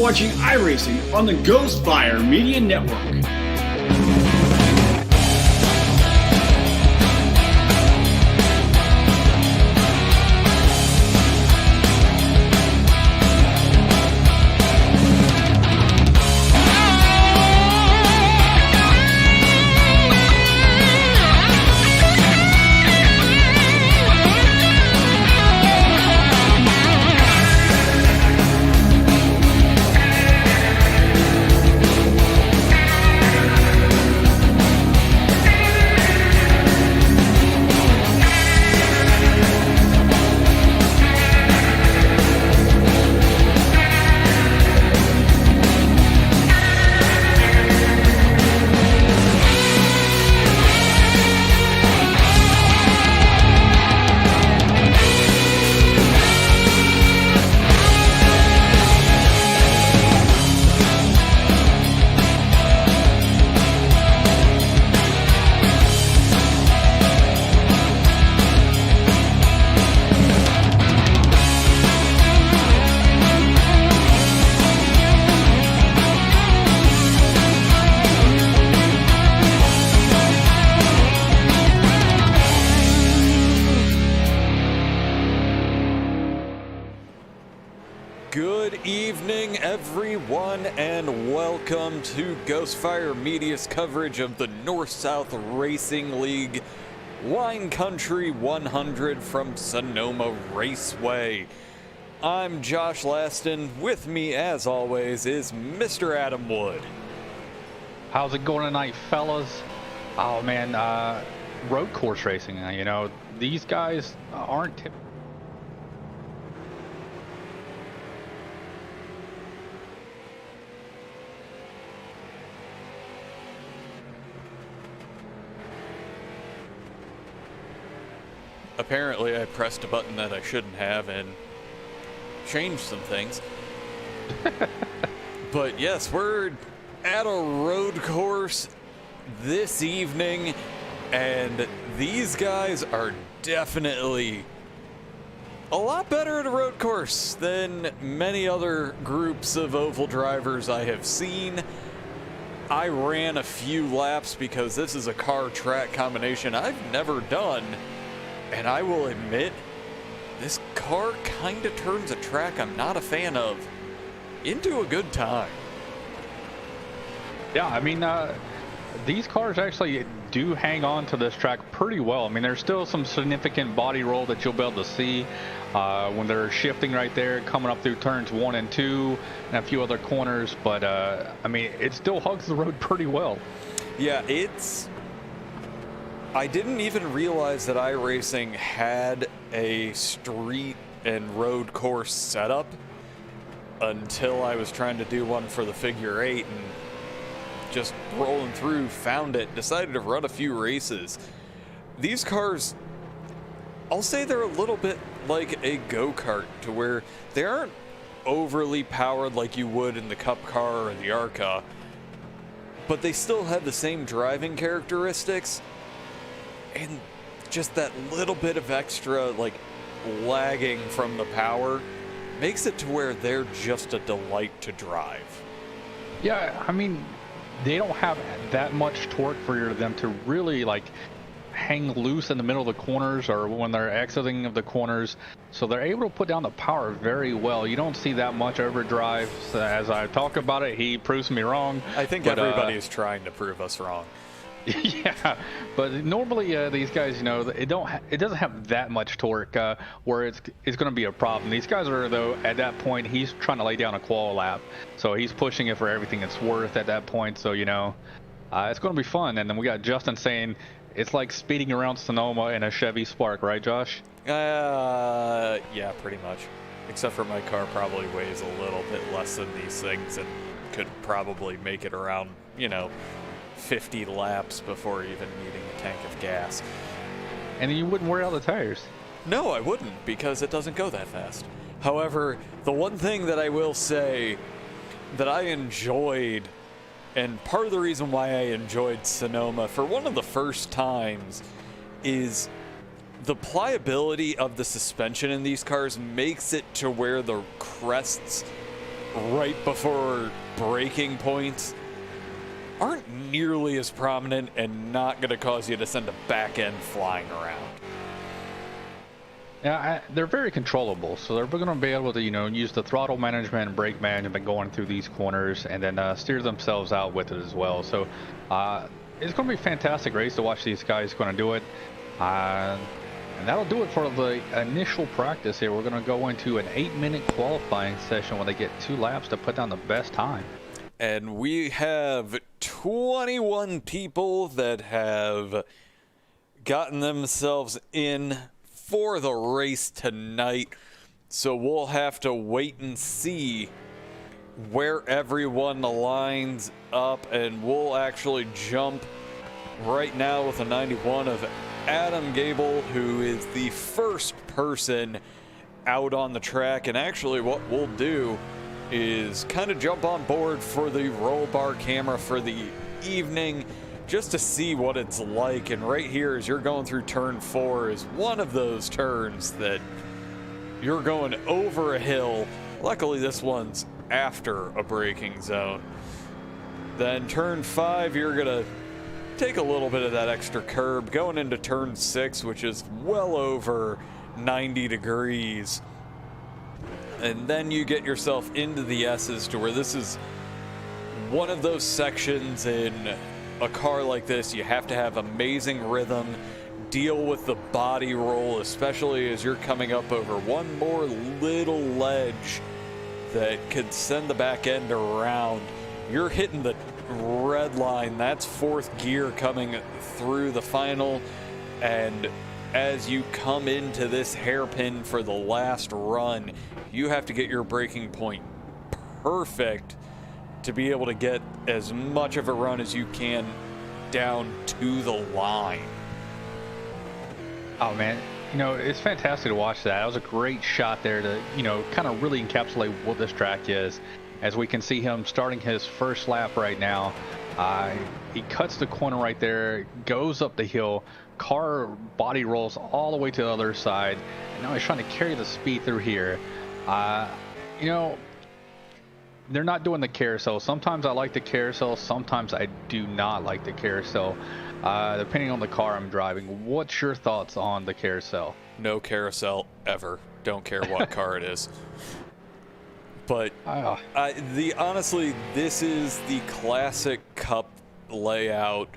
watching iRacing on the Ghostfire Media Network. Good evening, everyone, and welcome to Ghostfire Media's coverage of the North-South Racing League Wine Country 100 from Sonoma Raceway. I'm Josh Laston. With me, as always, is Mr. Adam Wood. How's it going tonight, fellas? Oh man, road course racing. You know, these guys aren't. Apparently, I pressed a button that I shouldn't have and changed some things. But yes, we're at a road course this evening, and these guys are definitely a lot better at a road course than many other groups of oval drivers I have seen. I ran a few laps because this is a car track combination I've never done. And I will admit, this car kind of turns a track I'm not a fan of into a good time. Yeah, I mean, these cars actually do hang on to this track pretty well. I mean, there's still some significant body roll that you'll be able to see when they're shifting right there, coming up through turns 1 and 2 and a few other corners. But, I mean, it still hugs the road pretty well. Yeah, I didn't even realize that iRacing had a street and road course setup until I was trying to do one for the figure 8 and just rolling through, found it, decided to run a few races. These cars, I'll say they're a little bit like a go-kart, to where they aren't overly powered like you would in the Cup car or the ARCA, but they still have the same driving characteristics. And just that little bit of extra, like, lagging from the power makes it to where they're just a delight to drive. Yeah, I mean, they don't have that much torque for them to really, like, hang loose in the middle of the corners or when they're exiting of the corners. So they're able to put down the power very well. You don't see that much overdrive. So as I talk about it, he proves me wrong. I think everybody is trying to prove us wrong. Yeah, but normally these guys, you know, it doesn't have that much torque where it's going to be a problem. These guys are, though, at that point, he's trying to lay down a qual lap, so he's pushing it for everything it's worth at that point. So, you know, it's going to be fun. And then we got Justin saying it's like speeding around Sonoma in a Chevy Spark, right, Josh? Yeah, pretty much. Except for my car probably weighs a little bit less than these things and could probably make it around, you know, 50 laps before even needing a tank of gas. And then you wouldn't wear out the tires. No, I wouldn't, because it doesn't go that fast. However, the one thing that I will say that I enjoyed, and part of the reason why I enjoyed Sonoma for one of the first times, is the pliability of the suspension in these cars makes it to where the crests right before braking points aren't nearly as prominent and not going to cause you to send a back end flying around. Yeah, they're very controllable, so they're going to be able to, use the throttle management and brake management going through these corners, and then steer themselves out with it as well. So it's going to be a fantastic race to watch these guys going to do it. And that'll do it for the initial practice here. We're going to go into an 8-minute qualifying session where they get 2 laps to put down the best time. And we have 21 people that have gotten themselves in for the race tonight. So we'll have to wait and see where everyone lines up, and we'll actually jump right now with a 91 of Adam Gable, who is the first person out on the track. And actually what we'll do is kind of jump on board for the roll bar camera for the evening, just to see what it's like. And right here, as you're going through turn 4, is one of those turns that you're going over a hill. Luckily, this one's after a braking zone. Then turn 5, you're gonna take a little bit of that extra curb going into turn 6, which is well over 90 degrees. And then you get yourself into the S's, to where this is one of those sections in a car like this. You have to have amazing rhythm, deal with the body roll, especially as you're coming up over one more little ledge that could send the back end around. You're hitting the red line. That's 4th gear coming through the final. And as you come into this hairpin for the last run, you have to get your braking point perfect to be able to get as much of a run as you can down to the line. Oh man, it's fantastic to watch that. That was a great shot there to, kind of really encapsulate what this track is. As we can see him starting his first lap right now. He cuts the corner right there, goes up the hill, car body rolls all the way to the other side, and now he's trying to carry the speed through here. They're not doing the carousel. Sometimes I like the carousel, sometimes I do not like the carousel, depending on the car I'm driving. What's your thoughts on the carousel? No carousel ever. Don't care what car it is. But honestly, this is the classic Cup layout.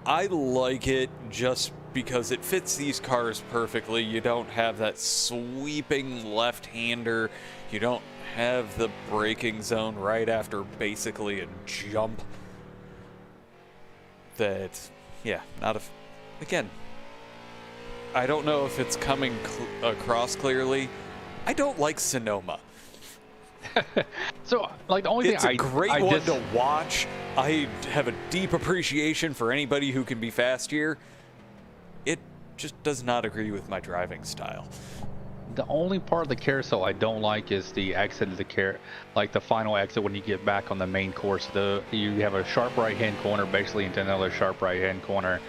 I like it just because it fits these cars perfectly. You don't have that sweeping left-hander. You don't have the braking zone right after basically a jump. Again, I don't know if it's coming across clearly. I don't like Sonoma. So, the only thing it's a great one to watch. I have a deep appreciation for anybody who can be fast here. It just does not agree with my driving style. The only part of the carousel I don't like is the exit of the final exit when you get back on the main course. You have a sharp right-hand corner, basically into another sharp right-hand corner.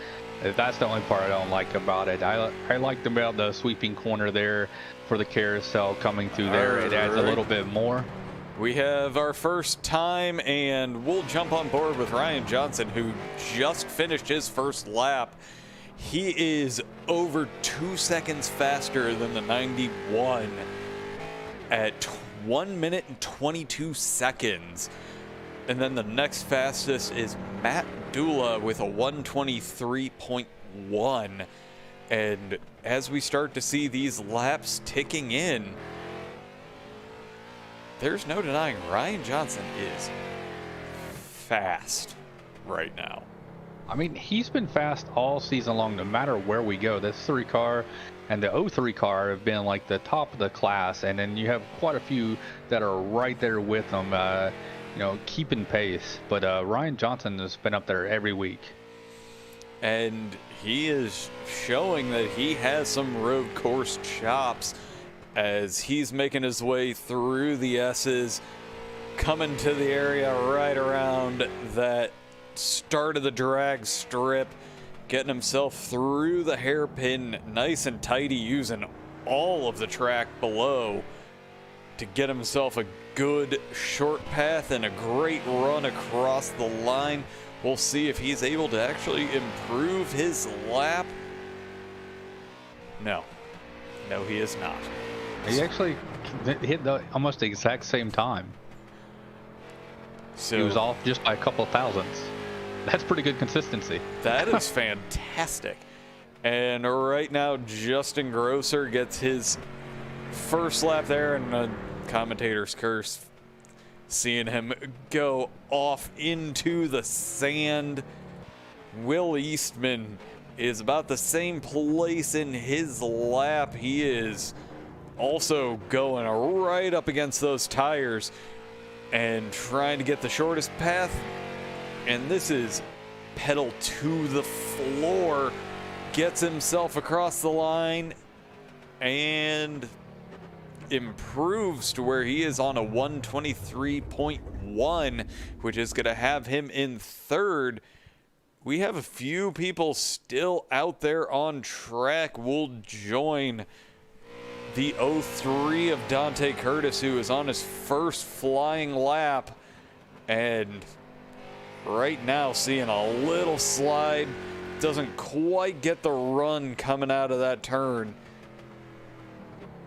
That's the only part I don't like about it. I liked about the sweeping corner there for the carousel coming through there. It adds a little bit more. We have our first time, and we'll jump on board with Ryan Johnson, who just finished his first lap. He is over 2 seconds faster than the 91 at 1 minute and 22 seconds. And then the next fastest is Matt Dula with a 123.1. And as we start to see these laps ticking in, there's no denying Ryan Johnson is fast right now. I mean, he's been fast all season long, no matter where we go. This 3 car and the 03 car have been like the top of the class, and then you have quite a few that are right there with them, keeping pace. But Ryan Johnson has been up there every week. And he is showing that he has some road course chops as he's making his way through the S's, coming to the area right around that start of the drag strip, getting himself through the hairpin nice and tidy, using all of the track below. to get himself a good short path and a great run across the line. We'll see if he's able to actually improve his lap. No, he is not. He actually hit almost the exact same time. So he was off just by a couple of thousandths. That's pretty good consistency. That is fantastic. And right now, Justin Grosser gets his first lap there, and the commentator's curse, seeing him go off into the sand. Will Eastman is about the same place in his lap. He is also going right up against those tires and trying to get the shortest path. And this is pedal to the floor. Gets himself across the line and improves to where he is on a 123.1, which is going to have him in third. We have a few people still out there on track. We'll join the 03 of Dante Curtis, who is on his first flying lap, and right now seeing a little slide. Doesn't quite get the run coming out of that turn.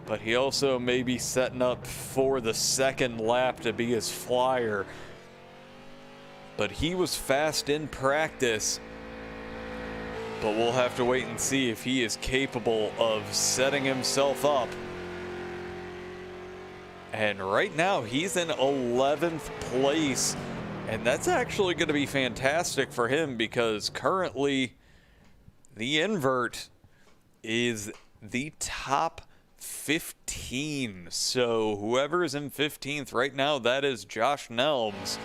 But he also may be setting up for the second lap to be his flyer. But he was fast in practice. But we'll have to wait and see if he is capable of setting himself up. And right now he's in 11th place. And that's actually going to be fantastic for him, because currently the invert is the top 15. So whoever is in 15th right now, that is Josh Nelms.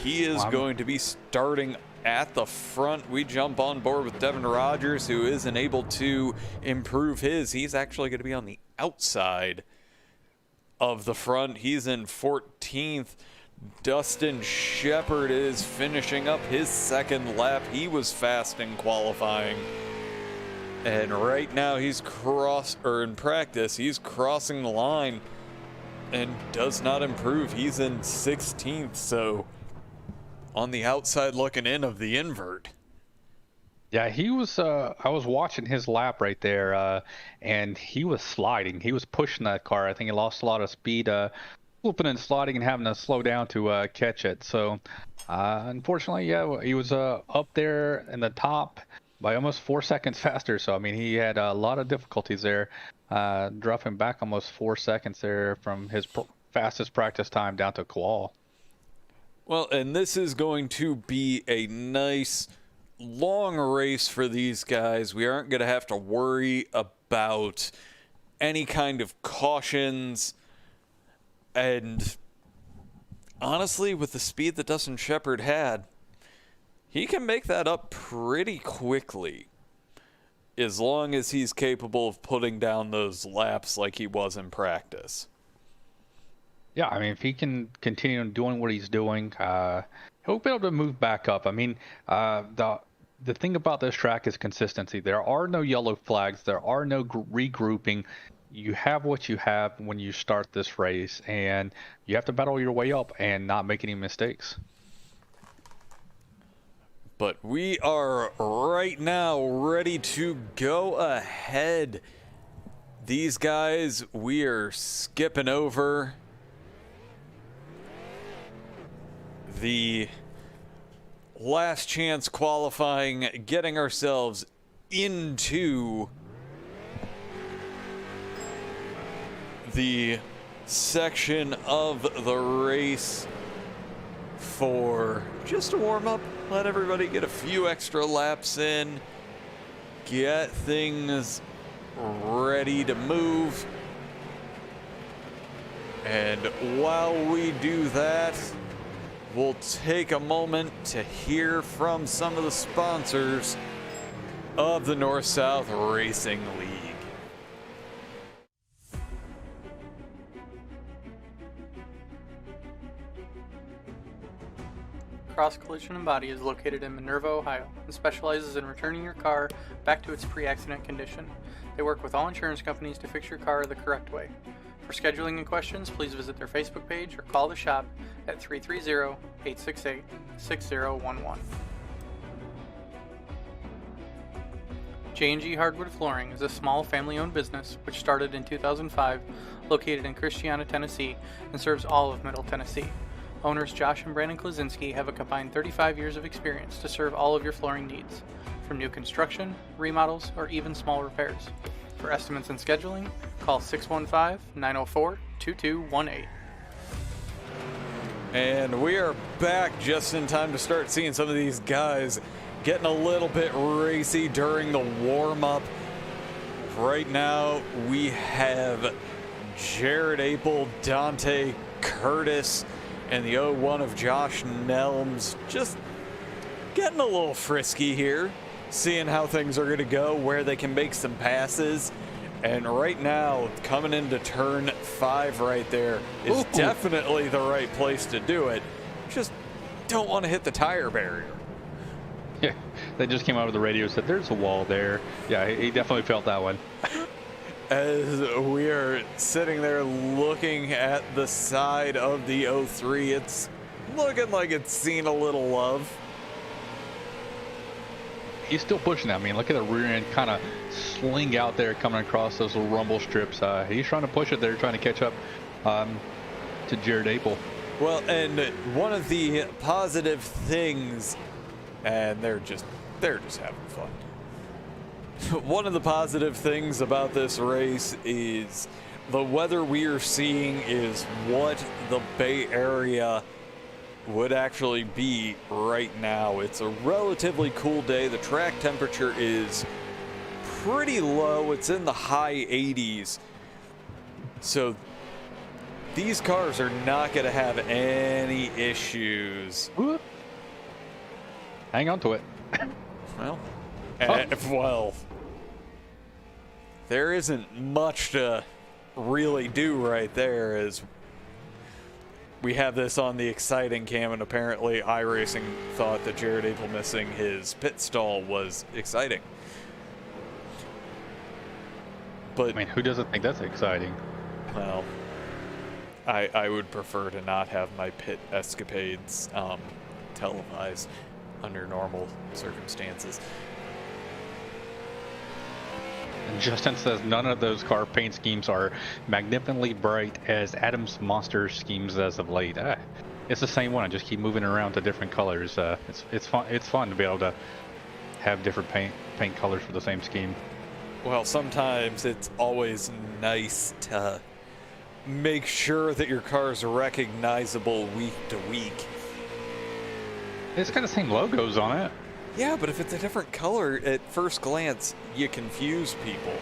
He is going to be starting at the front. We jump on board with Devin Rogers, who isn't able to improve his. He's actually going to be on the outside of the front. He's in 14th. Dustin Shepard is finishing up his second lap. He was fast in qualifying. And right now he's in practice, he's crossing the line and does not improve. He's in 16th, so on the outside looking in of the invert. Yeah, he was, I was watching his lap right there, and he was sliding. He was pushing that car. I think he lost a lot of speed, flipping and sliding and having to slow down to catch it. So, unfortunately, yeah, he was up there in the top by almost 4 seconds faster. So, I mean, he had a lot of difficulties there, dropping back almost 4 seconds there from his fastest practice time down to qual. Well, and this is going to be a nice long race for these guys. We aren't going to have to worry about any kind of cautions. And honestly, with the speed that Dustin Shepard had, he can make that up pretty quickly, as long as he's capable of putting down those laps like he was in practice. Yeah, I mean, if he can continue doing what he's doing, he'll be able to move back up. I mean, the thing about this track is consistency. There are no yellow flags. There are no regrouping. You have what you have when you start this race, and you have to battle your way up and not make any mistakes. But we are right now ready to go ahead. These guys, we are skipping over the last chance qualifying, getting ourselves into the section of the race for just a warm-up. Let everybody get a few extra laps in, get things ready to move. And while we do that, we'll take a moment to hear from some of the sponsors of the North-South Racing League. Cross Collision and Body is located in Minerva, Ohio, and specializes in returning your car back to its pre-accident condition. They work with all insurance companies to fix your car the correct way. For scheduling and questions, please visit their Facebook page or call the shop at 330-868-6011. J&G Hardwood Flooring is a small family-owned business which started in 2005, located in Christiana, Tennessee, and serves all of Middle Tennessee. Owners Josh and Brandon Kleczinski have a combined 35 years of experience to serve all of your flooring needs, from new construction, remodels, or even small repairs. For estimates and scheduling, call 615-904-2218. And we are back just in time to start seeing some of these guys getting a little bit racy during the warm-up. Right now, we have Jared Apel, Dante Curtis, and the 01 of Josh Nelms just getting a little frisky here, seeing how things are going to go, where they can make some passes. And right now, coming into turn 5 right there is definitely the right place to do it. Just don't want to hit the tire barrier. Yeah, they just came out of the radio and said, there's a wall there. Yeah, he definitely felt that one. As we are sitting there looking at the side of the 03, it's looking like it's seen a little love. He's still pushing that. I mean, look at the rear end kind of sling out there coming across those little rumble strips. He's trying to push it there, trying to catch up to Jared Apel. Well, and one of the positive things, and they're just having fun. One of the positive things about this race is the weather we are seeing is what the Bay Area would actually be right now. It's a relatively cool day. The track temperature is pretty low. It's in the high 80s. So these cars are not going to have any issues. Whoop. Hang on to it. Well, well, there isn't much to really do right there, as we have this on the exciting cam, and apparently iRacing thought that Jared Apel missing his pit stall was exciting. But I mean, who doesn't think that's exciting? Well, I would prefer to not have my pit escapades televised under normal circumstances. And Justin says none of those car paint schemes are magnificently bright as Adam's monster schemes as of late. It's the same one. I just keep moving around to different colors. It's fun. It's fun to be able to have different paint colors for the same scheme. Well, sometimes it's always nice to make sure that your car is recognizable week to week. It's got the same logos on it. Yeah, but if it's a different color, at first glance, you confuse people.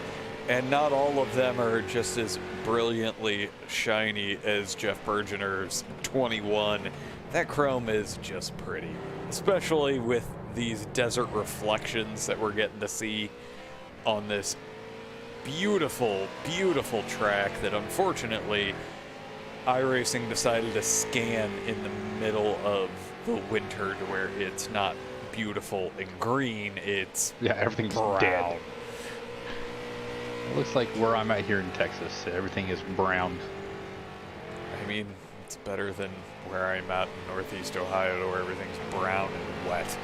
And not all of them are just as brilliantly shiny as Jeff Bergener's 21. That chrome is just pretty, especially with these desert reflections that we're getting to see on this beautiful, beautiful track that unfortunately iRacing decided to scan in the middle of the winter to where it's not beautiful and green, it's everything's brown. Dead. It looks like where I'm at here in Texas, everything is brown. I mean, it's better than where I'm at in Northeast Ohio where everything's brown and wet.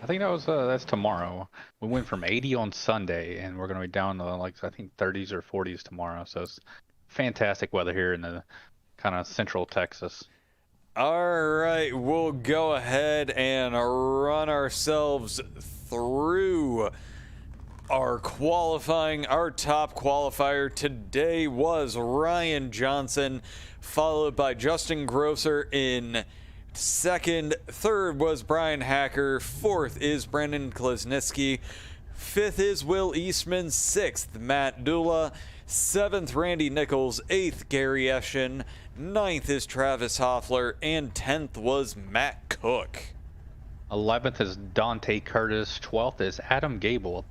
I think that's tomorrow. We went from 80 on Sunday, and we're going to be down to like I think 30s or 40s tomorrow. So it's fantastic weather here in the kind of central Texas. All right, we'll go ahead and run ourselves through our qualifying. Our top qualifier today was Ryan Johnson, followed by Justin Grosser in second. Third was Bryan Hacker. Fourth is Brandon Kleczinski. Fifth is Will Eastman. Sixth, Matt Dula. Seventh, Randy Nichols. Eighth, Gary Eschen. Ninth is Travis Hoffler. And 10th was Matt Cook. 11th is Dante Curtis. 12th is Adam Gable.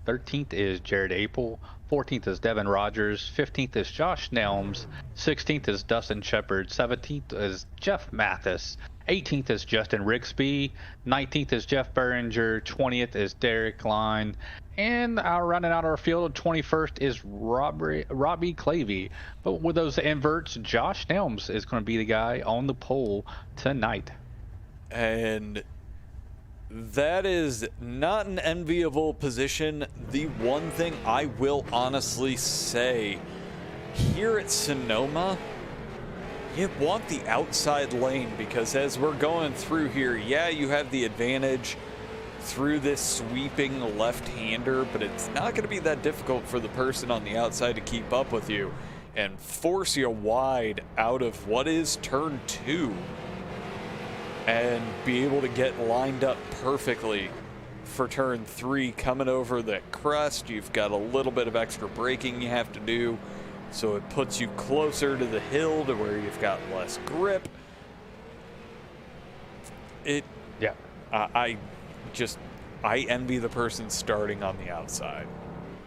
13th is Jared Apel. 14th is Devin Rogers, 15th is Josh Nelms, 16th is Dustin Shepard, 17th is Jeff Mathis, 18th is Justin Rigsby, 19th is Jeff Behringer, 20th is Derek Line, and running out our field, 21st is Robbie Clavey. But with those inverts, Josh Nelms is going to be the guy on the pole tonight. And that is not an enviable position. The one thing I will honestly say, here at Sonoma, you want the outside lane, because as we're going through here, yeah, you have the advantage through this sweeping left-hander, but it's not going to be that difficult for the person on the outside to keep up with you and force you wide out of what is turn 2 and be able to get lined up perfectly for turn 3. Coming over that crest, you've got a little bit of extra braking you have to do, so it puts you closer to the hill to where you've got less grip. I envy the person starting on the outside.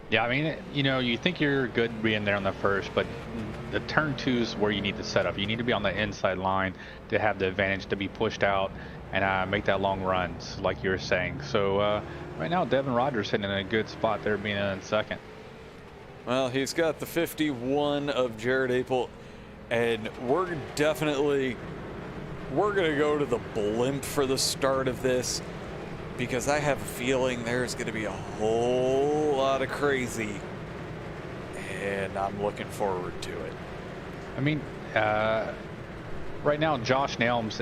Yeah, I mean, you know, you think you're good being there on the first, but the turn 2 is where you need to set up. You need to be on the inside line to have the advantage to be pushed out and make that long runs, like you were saying. So right now, Devin Rogers sitting in a good spot there, being in second. Well, he's got the 51 of Jared Apel, and we're going to go to the blimp for the start of this, because I have a feeling there's going to be a whole lot of crazy, and I'm looking forward to it. I mean, right now Josh Nelms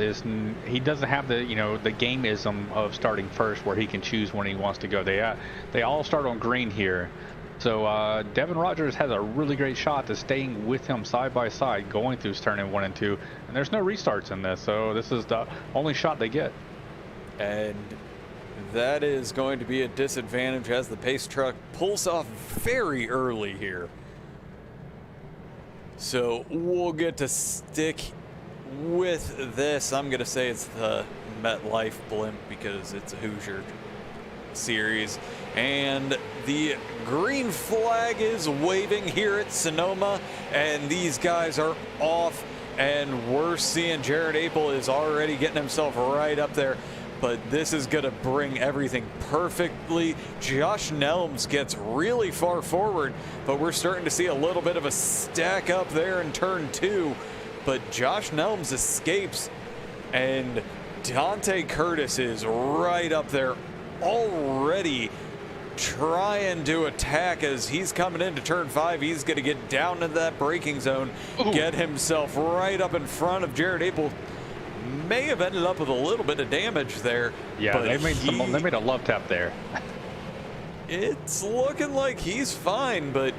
he doesn't have the the gameism of starting first where he can choose when he wants to go. They all start on green here, so Devin Rogers has a really great shot to staying with him side by side going through turning 1 and 2, and there's no restarts in this, so this is the only shot they get. And that is going to be a disadvantage as the pace truck pulls off very early here. So we'll get to stick with this. I'm going to say it's the MetLife blimp because it's a Hoosier series. And the green flag is waving here at Sonoma, and these guys are off, and we're seeing Jared Apel is already getting himself right up there. But this is going to bring everything perfectly. Josh Nelms gets really far forward, but we're starting to see a little bit of a stack up there in turn 2. But Josh Nelms escapes, and Dante Curtis is right up there already trying to attack as he's coming into turn 5. He's going to get down to that braking zone, get himself right up in front of Jared Apel. May have ended up with a little bit of damage there. Yeah, they made a love tap there. It's looking like he's fine, but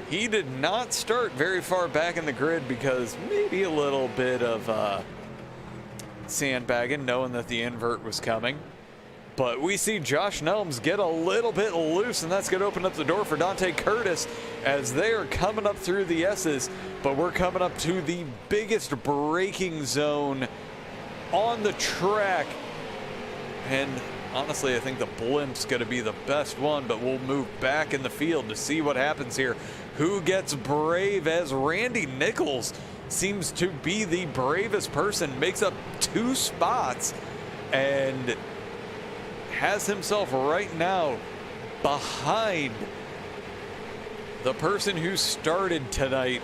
he did not start very far back in the grid because maybe a little bit of sandbagging, knowing that the invert was coming. But we see Josh Nelms get a little bit loose, and that's going to open up the door for Dante Curtis as they are coming up through the S's. But we're coming up to the biggest braking zone on the track. And honestly, I think the blimp's going to be the best one, but we'll move back in the field to see what happens here. Who gets brave as Randy Nichols seems to be the bravest person, makes up 2 spots, and has himself right now behind the person who started tonight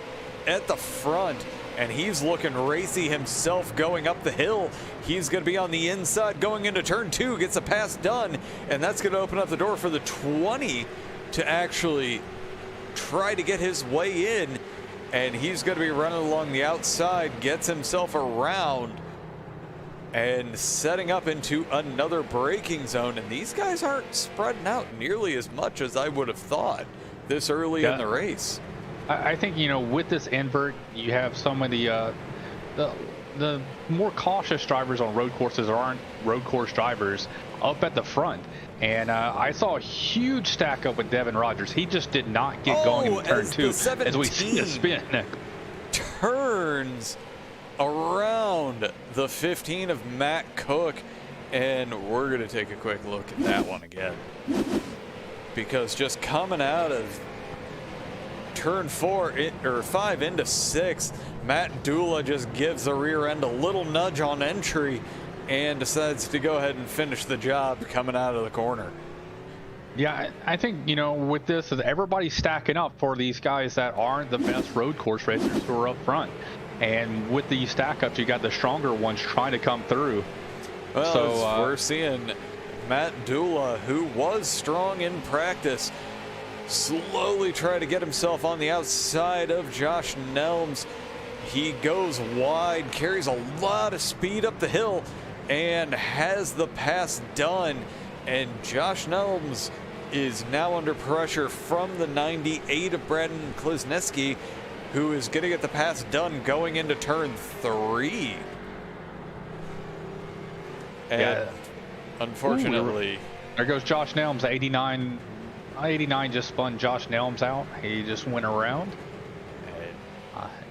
at the front, and he's looking racy himself going up the hill. He's going to be on the inside going into turn 2, gets a pass done, and that's going to open up the door for the 20 to actually try to get his way in, and he's going to be running along the outside, gets himself around and setting up into another braking zone. And these guys aren't spreading out nearly as much as I would have thought this early in the race. I think, with this invert, you have some of the more cautious drivers on road courses or aren't road course drivers up at the front. And I saw a huge stack up with Devin Rogers. He just did not get going in turn 2 as we see the spin. Turns around the 15 of Matt Cook, and we're going to take a quick look at that one again. because just coming out of turn 5 into 6, Matt Dula just gives the rear end a little nudge on entry and decides to go ahead and finish the job coming out of the corner. Yeah, I think, you know, with this, is everybody's stacking up for these guys that aren't the best road course racers who are up front. And with these stack ups, you got the stronger ones trying to come through. Well, so we're seeing Matt Dula, who was strong in practice, slowly try to get himself on the outside of Josh Nelms. He goes wide, carries a lot of speed up the hill, and has the pass done. And Josh Nelms is now under pressure from the 98 of Brandon Kleczinski, who is going to get the pass done going into turn 3. And yeah. unfortunately, There goes Josh Nelms. 89 just spun Josh Nelms out. He just went around.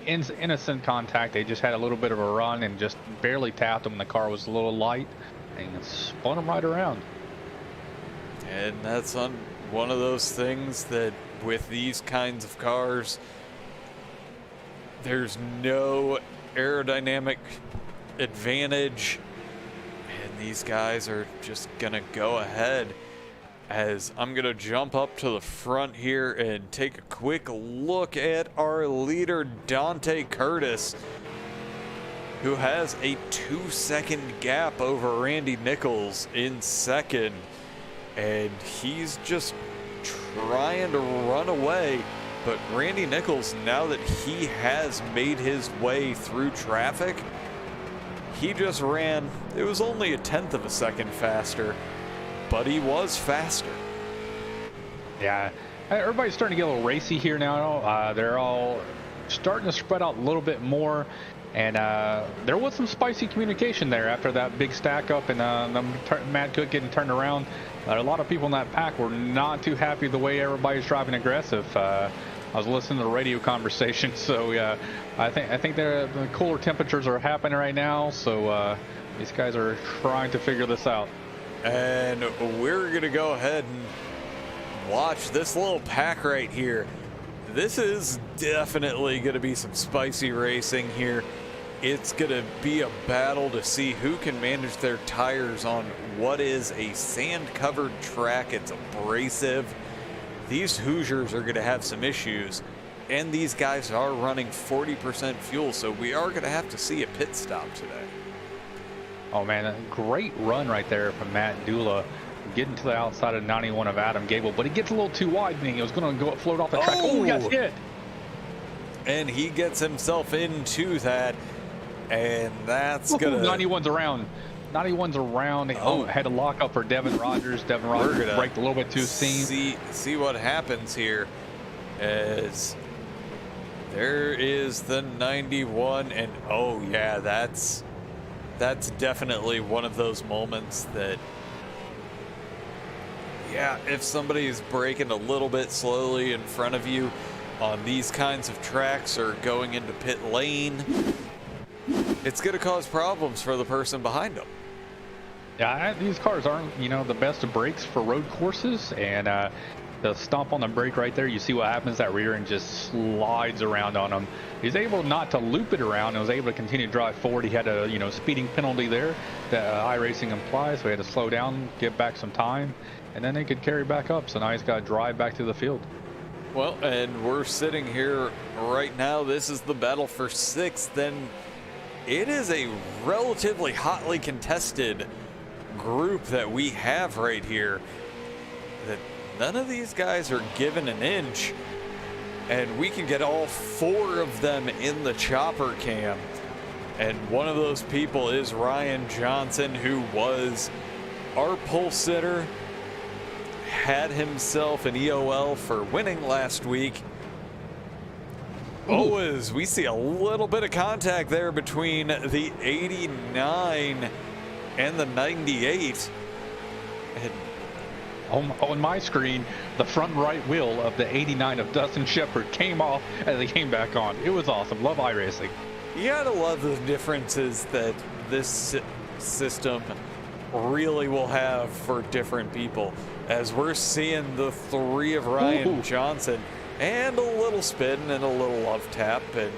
Innocent contact. They just had a little bit of a run and just barely tapped him when the car was a little light, and spun him right around. And that's on one of those things that with these kinds of cars, there's no aerodynamic advantage, and these guys are just gonna go ahead. As I'm gonna jump up to the front here and take a quick look at our leader, Dante Curtis, who has a 2-second gap over Randy Nichols in second. And he's just trying to run away. But Randy Nichols, now that he has made his way through traffic, he just ran, it was only a 1/10 of a second faster, but he was faster. Yeah, everybody's starting to get a little racy here now. They're all starting to spread out a little bit more. And there was some spicy communication there after that big stack up and Matt Cook getting turned around. A lot of people in that pack were not too happy the way everybody's driving aggressive. I was listening to the radio conversation, so yeah, I think the cooler temperatures are happening right now. So these guys are trying to figure this out. And we're gonna go ahead and watch this little pack right here. This is definitely gonna be some spicy racing here. It's gonna be a battle to see who can manage their tires on what is a sand-covered track. It's abrasive. These Hoosiers are gonna have some issues, and these guys are running 40% fuel, so we are gonna have to see a pit stop today. Oh man, a great run right there from Matt Dula, getting to the outside of 91 of Adam Gable, but he gets a little too wide, and he was going to go float off the track. Oh, he got hit. And he gets himself into that, and that's gonna. 91's around. 91's around. Oh, had to lock up for Devin Rogers. Devin Rogers braked a little bit too soon. See what happens here, as there is the 91, and oh yeah, that's definitely one of those moments that, yeah, if somebody is braking a little bit slowly in front of you on these kinds of tracks or going into pit lane, it's going to cause problems for the person behind them. Yeah, these cars aren't, you know, the best of brakes for road courses, and the stomp on the brake right there, you see what happens. That rear end just slides around on him. He's able not to loop it around and was able to continue to drive forward. He had a, you know, speeding penalty there that iRacing implies, so he had to slow down, get back some time, and then they could carry back up. So now he's got to drive back to the field. Well, and we're sitting here right now. This is the battle for 6th, and it is a relatively hotly contested group that we have right here. That none of these guys are given an inch, and we can get all 4 of them in the chopper cam. And one of those people is Ryan Johnson, who was our pole sitter, had himself an EOL for winning last week. Oh, as we see a little bit of contact there between the 89 and the 98. And on my screen, the front right wheel of the 89 of Dustin Shepard came off as he came back on. It was awesome. Love iRacing. You gotta love the differences that this system really will have for different people, as we're seeing the 3 of Ryan Johnson and a little spin and a little love tap, and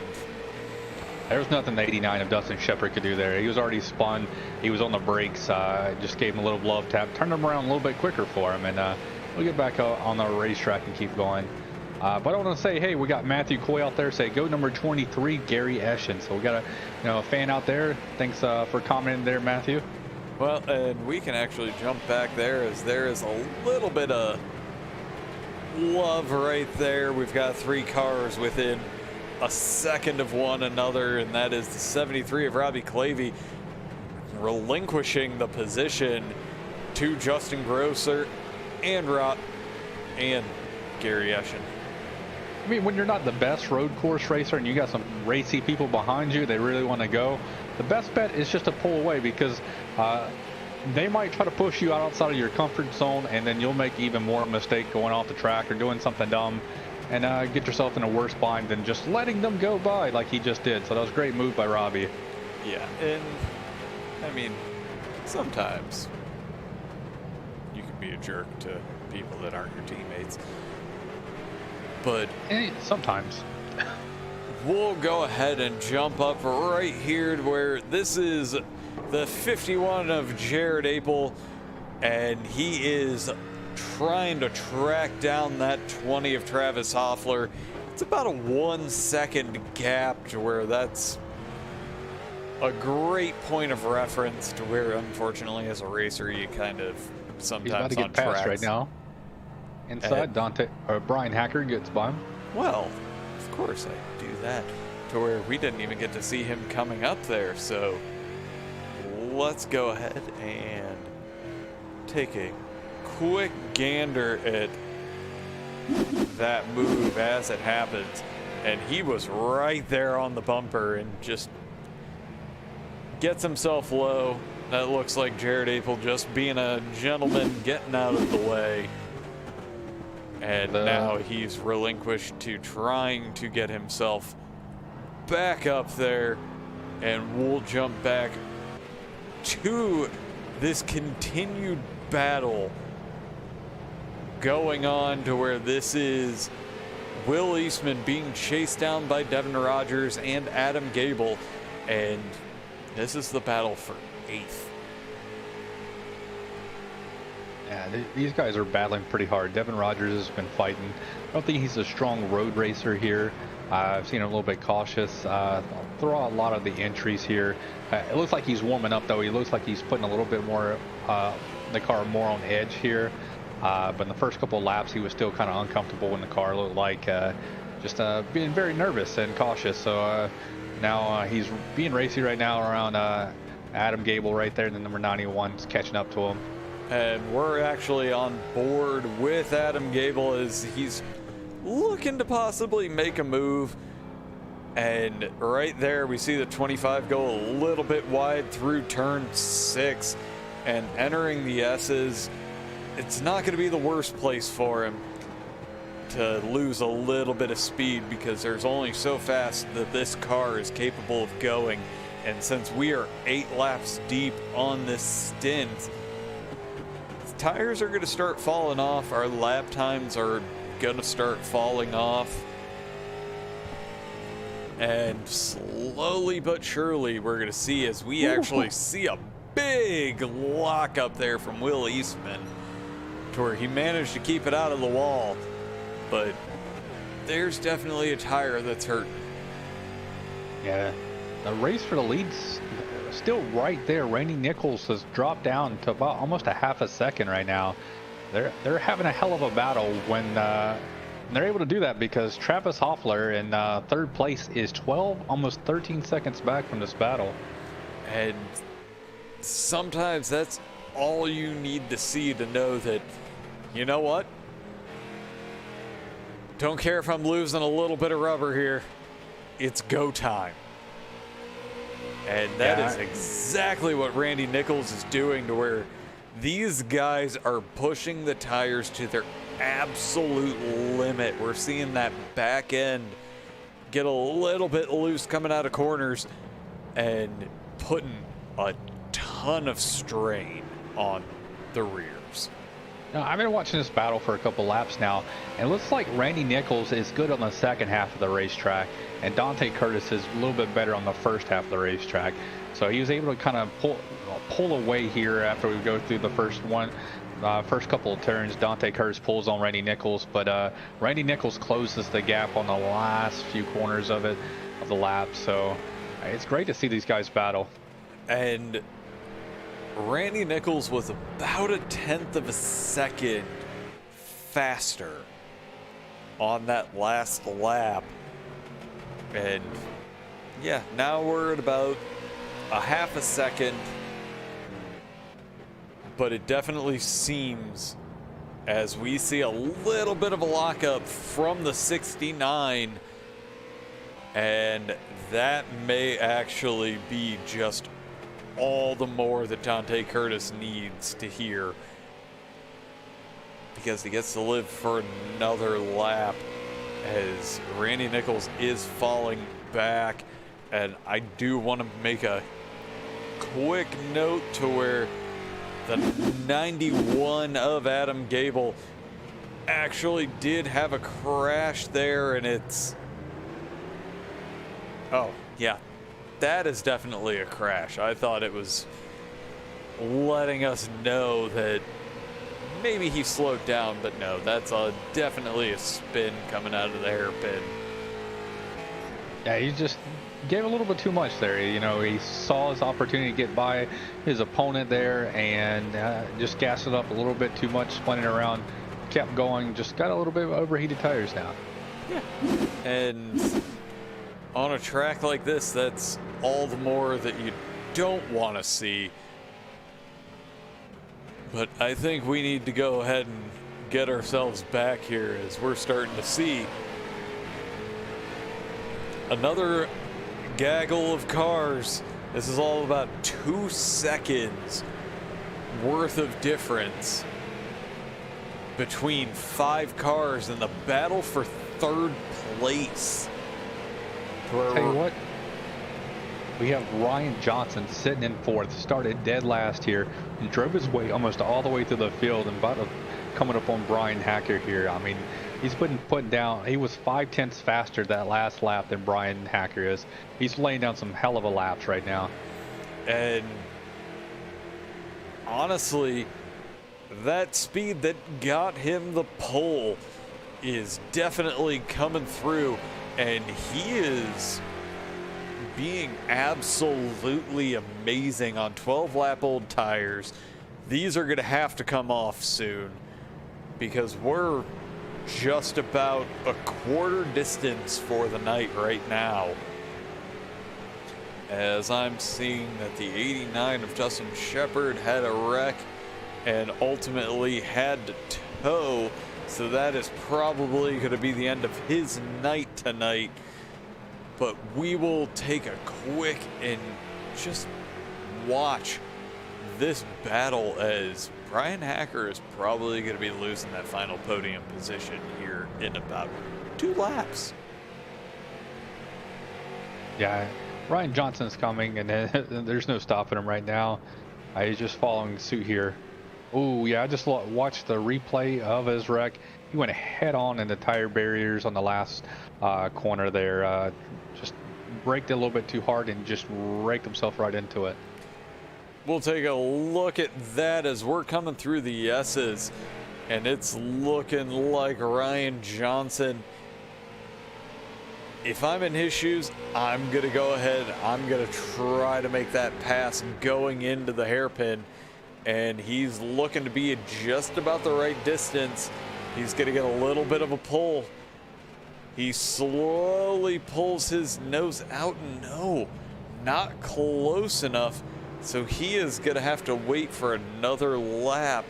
there was nothing the 89 of Dustin Shepard could do there. He was already spun. He was on the brakes. Just gave him a little love tap, turned him around a little bit quicker for him, and we'll get back on the racetrack and keep going. But I want to say, hey, we got Matthew Coy out there. Say, go number 23, Gary Eschen. So we got a fan out there. Thanks for commenting there, Matthew. Well, and we can actually jump back there, as there is a little bit of love right there. We've got 3 cars within a second of one another, and that is the 73 of Robbie Clavey relinquishing the position to Justin Grosser and Gary Eschen. I mean, when you're not the best road course racer and you got some racy people behind you, they really want to go, the best bet is just to pull away, because they might try to push you outside of your comfort zone, and then you'll make even more mistake going off the track or doing something dumb and get yourself in a worse bind than just letting them go by like he just did. So that was a great move by Robbie. Yeah, and I mean, sometimes you can be a jerk to people that aren't your teammates, but sometimes. We'll go ahead and jump up right here to where this is the 51 of Jared Apel, and he is trying to track down that 20 of Travis Hoffler. It's about a 1 second gap to where that's a great point of reference to where, unfortunately, as a racer, you kind of sometimes He's about to get past right now. Inside, Bryan Hacker gets by him. Well, of course I do that, to where we didn't even get to see him coming up there. So let's go ahead and take a quick gander at that move as it happens. And he was right there on the bumper and just gets himself low. That looks like Jared Apel just being a gentleman, getting out of the way. And now he's relinquished to trying to get himself back up there. And we'll jump back to this continued battle going on, to where this is Will Eastman being chased down by Devin Rogers and Adam Gable. And this is the battle for 8th. Yeah, these guys are battling pretty hard. Devin Rogers has been fighting. I don't think he's a strong road racer here. I've seen him a little bit cautious. Throw out a lot of the entries here. It looks like he's warming up, though. He looks like he's putting a little bit more, the car more on edge here. But in the first couple of laps, he was still kind of uncomfortable in the car. Looked like just being very nervous and cautious. So now he's being racy right now around Adam Gable right there. The number 91 is catching up to him. And we're actually on board with Adam Gable as he's looking to possibly make a move. And right there we see the 25 go a little bit wide through turn 6 and entering the S's. It's not going to be the worst place for him to lose a little bit of speed, because there's only so fast that this car is capable of going. And since we are 8 laps deep on this stint, tires are going to start falling off. Our lap times are going to start falling off. And slowly but surely, we're going to see, as we actually see a big lock up there from Will Eastman, to where he managed to keep it out of the wall. But there's definitely a tire that's hurt. Yeah, the race for the lead's still right there. Randy Nichols has dropped down to about almost a half a second right now. They're having a hell of a battle when they're able to do that, because Travis Hoffler in 3rd place is 12, almost 13 seconds back from this battle. And sometimes that's all you need to see to know that, you know what? Don't care if I'm losing a little bit of rubber here. It's go time. And that is exactly what Randy Nichols is doing, to where these guys are pushing the tires to their absolute limit. We're seeing that back end get a little bit loose coming out of corners and putting a ton of strain on the rears. Now, I've been watching this battle for a couple laps now, and it looks like Randy Nichols is good on the second half of the racetrack, and Dante Curtis is a little bit better on the first half of the racetrack. So he was able to kind of pull away here after we go through the first couple of turns. Dante Curtis pulls on Randy Nichols, but Randy Nichols closes the gap on the last few corners of the lap. So it's great to see these guys battle. And Randy Nichols was about 1/10 of a second faster on that last lap. And yeah, now we're at about 1/2 a second. But it definitely seems, as we see a little bit of a lockup from the 69, and that may actually be just all the more that Dante Curtis needs to hear, because he gets to live for another lap as Randy Nichols is falling back. And I do want to make a quick note to where the 91 of Adam Gable actually did have a crash there, and it's, oh yeah, that is definitely a crash. I thought it was letting us know that maybe he slowed down, but no, that's definitely a spin coming out of the hairpin. Yeah, he just gave a little bit too much there. You know, he saw his opportunity to get by his opponent there and just gassed it up a little bit too much, spinning around, kept going, just got a little bit of overheated tires now. Yeah. And on a track like this, that's all the more that you don't want to see. But I think we need to go ahead and get ourselves back here, as we're starting to see another gaggle of cars. This is all about 2 seconds worth of difference between 5 cars in the battle for 3rd place. Tell you what, we have Ryan Johnson sitting in 4th, started dead last here, and drove his way almost all the way through the field, and coming up on Bryan Hacker here. I mean, he's putting down, he was 5/10 faster that last lap than Bryan Hacker is. He's laying down some hell of a laps right now. And honestly, that speed that got him the pole is definitely coming through, and he is being absolutely amazing on 12-lap-old tires. These are going to have to come off soon, because we're just about a quarter distance for the night right now, as I'm seeing that the 89 of Dustin Shepard had a wreck and ultimately had to tow, so that is probably going to be the end of his night tonight. But we will take a quick and just watch this battle, as Bryan Hacker is probably going to be losing that final podium position here in about 2 laps. Yeah, Ryan Johnson's coming, and there's no stopping him right now. He's just following suit here. Oh, yeah, I just watched the replay of his wreck. He went head on in the tire barriers on the last corner there. Just braked a little bit too hard and just raked himself right into it. We'll take a look at that as we're coming through the S's, and it's looking like Ryan Johnson. If I'm in his shoes, I'm going to go ahead. I'm going to try to make that pass going into the hairpin, and he's looking to be at just about the right distance. He's going to get a little bit of a pull. He slowly pulls his nose out. No, not close enough. So he is going to have to wait for another lap,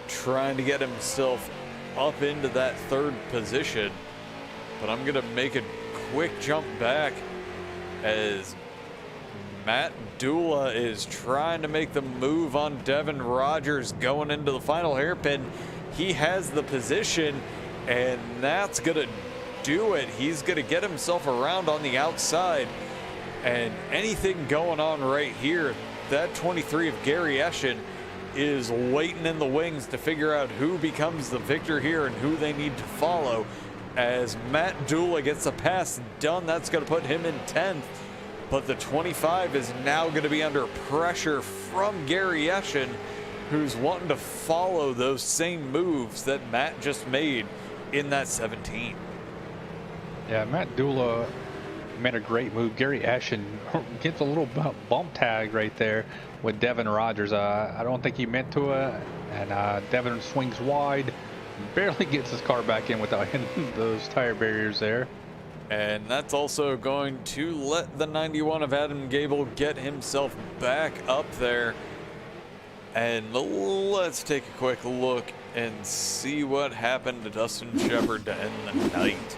trying to get himself up into that 3rd position. But I'm going to make a quick jump back, as Matt Dula is trying to make the move on Devin Rogers going into the final hairpin. He has the position, and that's going to do it. He's going to get himself around on the outside. And anything going on right here, that 23 of Gary Eschen is waiting in the wings to figure out who becomes the victor here and who they need to follow. As Matt Dula gets a pass done, that's going to put him in 10th. But the 25 is now going to be under pressure from Gary Eschen, who's wanting to follow those same moves that Matt just made in that 17. Yeah, Matt Dula made a great move. Gary Eschen gets a little bump tag right there with Devin Rogers. I don't think he meant to and Devin swings wide, barely gets his car back in without hitting those tire barriers there. And that's also going to let the 91 of Adam Gable get himself back up there. And let's take a quick look and see what happened to Dustin Shepard to end the night.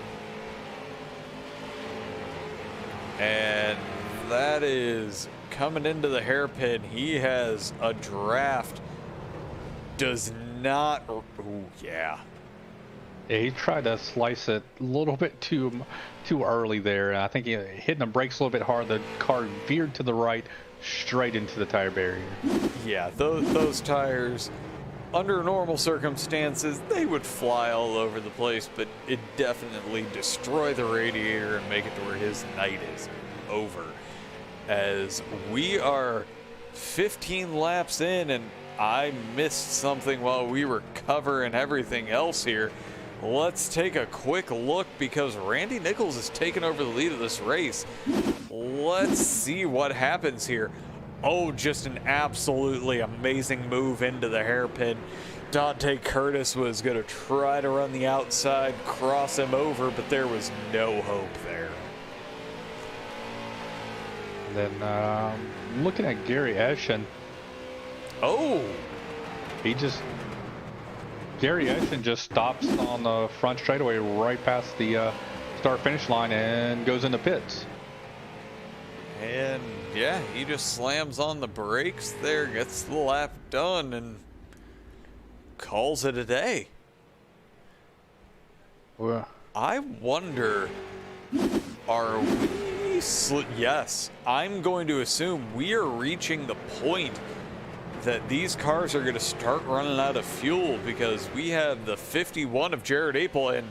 And that is coming into the hairpin. He has a draft. Does not. Oh, yeah. Yeah, he tried to slice it a little bit too early there. I think he hitting the brakes a little bit hard. The car veered to the right, straight into the tire barrier. Yeah, those tires, under normal circumstances, they would fly all over the place, but it definitely destroy the radiator and make it to where his night is over. As we are 15 laps in, and I missed something while we were covering everything else here. Let's take a quick look because Randy Nichols is taking over the lead of this race. Let's see what happens here. Oh, just an absolutely amazing move into the hairpin. Dante Curtis was going to try to run the outside, cross him over, but there was no hope there. And then looking at Gary Eschen. Oh! Gary Eschen just stops on the front straightaway right past the start-finish line and goes into pits. And yeah, he just slams on the brakes there, gets the lap done, and calls it a day. Well, I wonder, are we... Yes, I'm going to assume we are reaching the point that these cars are going to start running out of fuel because we have the 51 of Jared Apel, and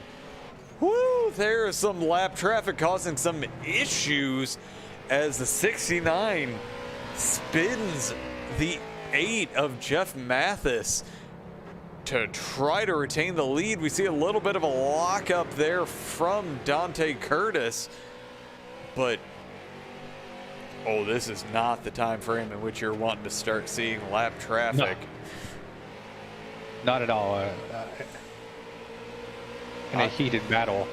whoo, there is some lap traffic causing some issues as the 69 spins the 8 of Jeff Mathis to try to retain the lead. We see a little bit of a lockup there from Dante Curtis, but oh, this is not the time frame in which you're wanting to start seeing lap traffic. No, not at all. In a heated battle.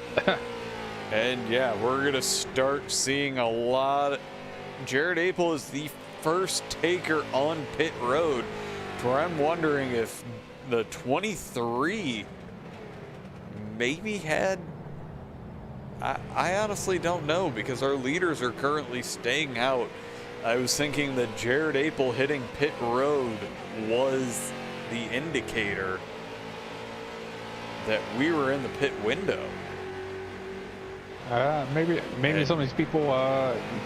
And yeah, we're going to start seeing a lot. Jared Apel is the first taker on pit road, where I'm wondering if the 23 maybe had... I honestly don't know because our leaders are currently staying out. I was thinking that Jared Apel hitting pit road was the indicator that we were in the pit window. Maybe some of these people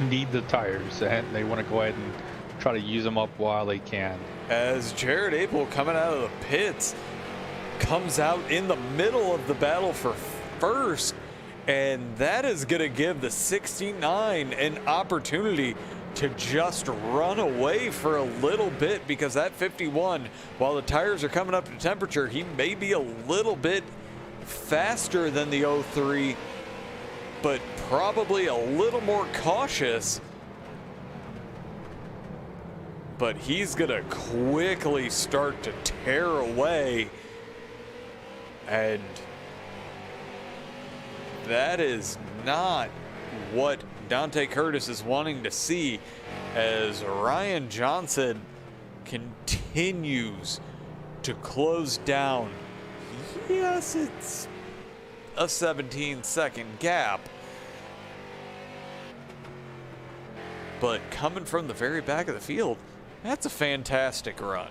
need the tires and they want to go ahead and try to use them up while they can. As Jared Apel coming out of the pits comes out in the middle of the battle for first, and that is going to give the 69 an opportunity to just run away for a little bit because that 51, while the tires are coming up to temperature, he may be a little bit faster than the 03, but probably a little more cautious. But he's going to quickly start to tear away, and that is not what Dante Curtis is wanting to see as Ryan Johnson continues to close down. Yes, it's a 17-second gap, but coming from the very back of the field, that's a fantastic run.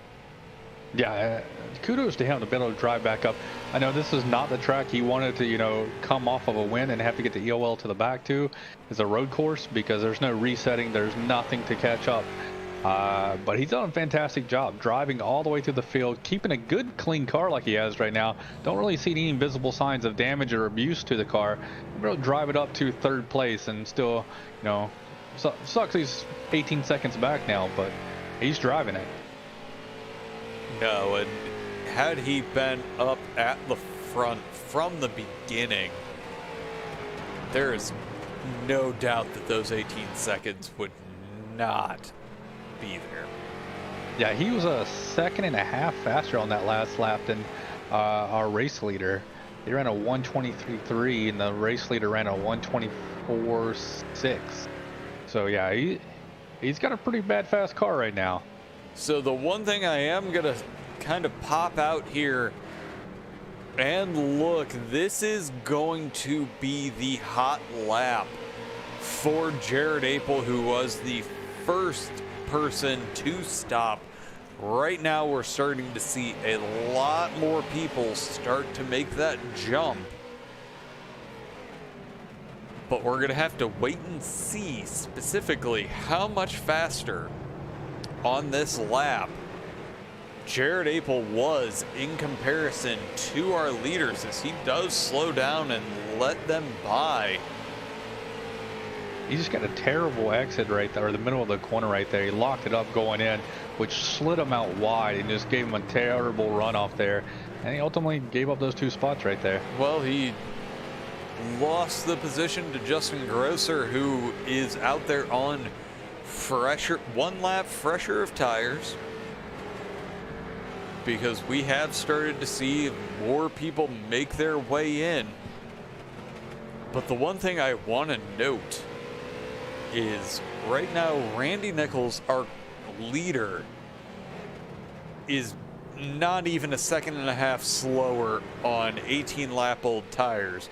Yeah, kudos to him to be able to drive back up. I know this is not the track he wanted to, come off of a win and have to get the EOL to the back to. It's a road course because there's no resetting. There's nothing to catch up. But he's done a fantastic job driving all the way through the field, keeping a good, clean car like he has right now. Don't really see any visible signs of damage or abuse to the car. He'll be able to drive it up to third place and still, you know, sucks he's 18 seconds back now, but he's driving it. No, and had he been up at the front from the beginning, there is no doubt that those 18 seconds would not be there. Yeah, he was a second and a half faster on that last lap than our race leader. He ran a 1:23.3 and the race leader ran a 1:24.6. So yeah, he's got a pretty bad fast car right now. So the one thing I am gonna kind of pop out here and look, this is going to be the hot lap for Jared Apel, who was the first person to stop. Right now we're starting to see a lot more people start to make that jump, but we're gonna have to wait and see specifically how much faster on this lap Jared Apel was in comparison to our leaders, as he does slow down and let them by. He just got a terrible exit right there, or the middle of the corner right there. He locked it up going in, which slid him out wide and just gave him a terrible run off there. And he ultimately gave up those 2 spots right there. Well, he lost the position to Justin Grosser, who is out there on fresher, 1 lap fresher of tires, because we have started to see more people make their way in. But the one thing I want to note is right now Randy Nichols, our leader, is not even a second and a half slower on 18 lap old tires,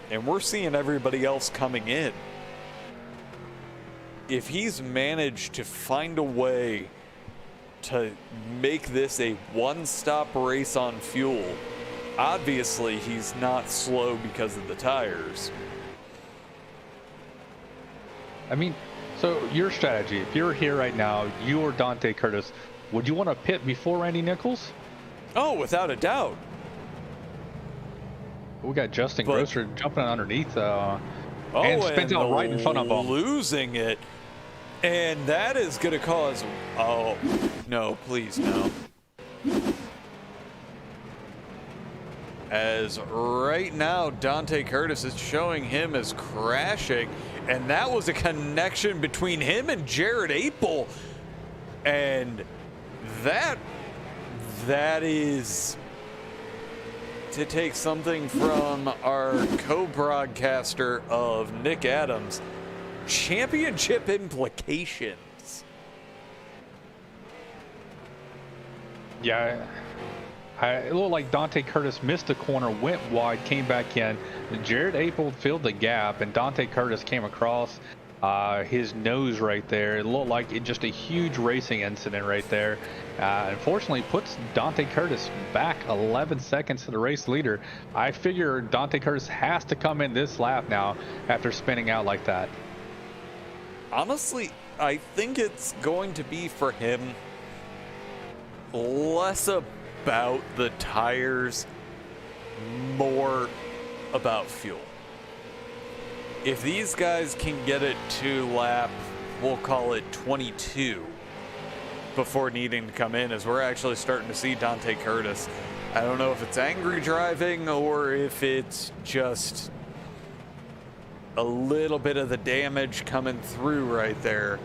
and we're seeing everybody else coming in. If he's managed to find a way to make this a one-stop race on fuel, obviously he's not slow because of the tires. I mean, so your strategy, if you're here right now, you or Dante Curtis, would you want to pit before Randy Nichols? Oh, without a doubt. We got Justin Grosser jumping underneath and spins and out right in front of him. Losing it. And that is going to cause... Oh, no, please, no. As right now, Dante Curtis is showing him as crashing. And that was a connection between him and Jared Apel. And that is... to take something from our co-broadcaster of Nick Adams, championship implications. Yeah, it looked like Dante Curtis missed the corner, went wide, came back in. Jared Apel filled the gap, and Dante Curtis came across his nose right there. It looked like just a huge racing incident right there. Unfortunately, puts Dante Curtis back 11 seconds to the race leader. I figure Dante Curtis has to come in this lap now after spinning out like that. Honestly, I think it's going to be for him less about the tires, more about fuel. If these guys can get it to lap, we'll call it 22, before needing to come in, as we're actually starting to see Dante Curtis. I don't know if it's angry driving or if it's just a little bit of the damage coming through right there.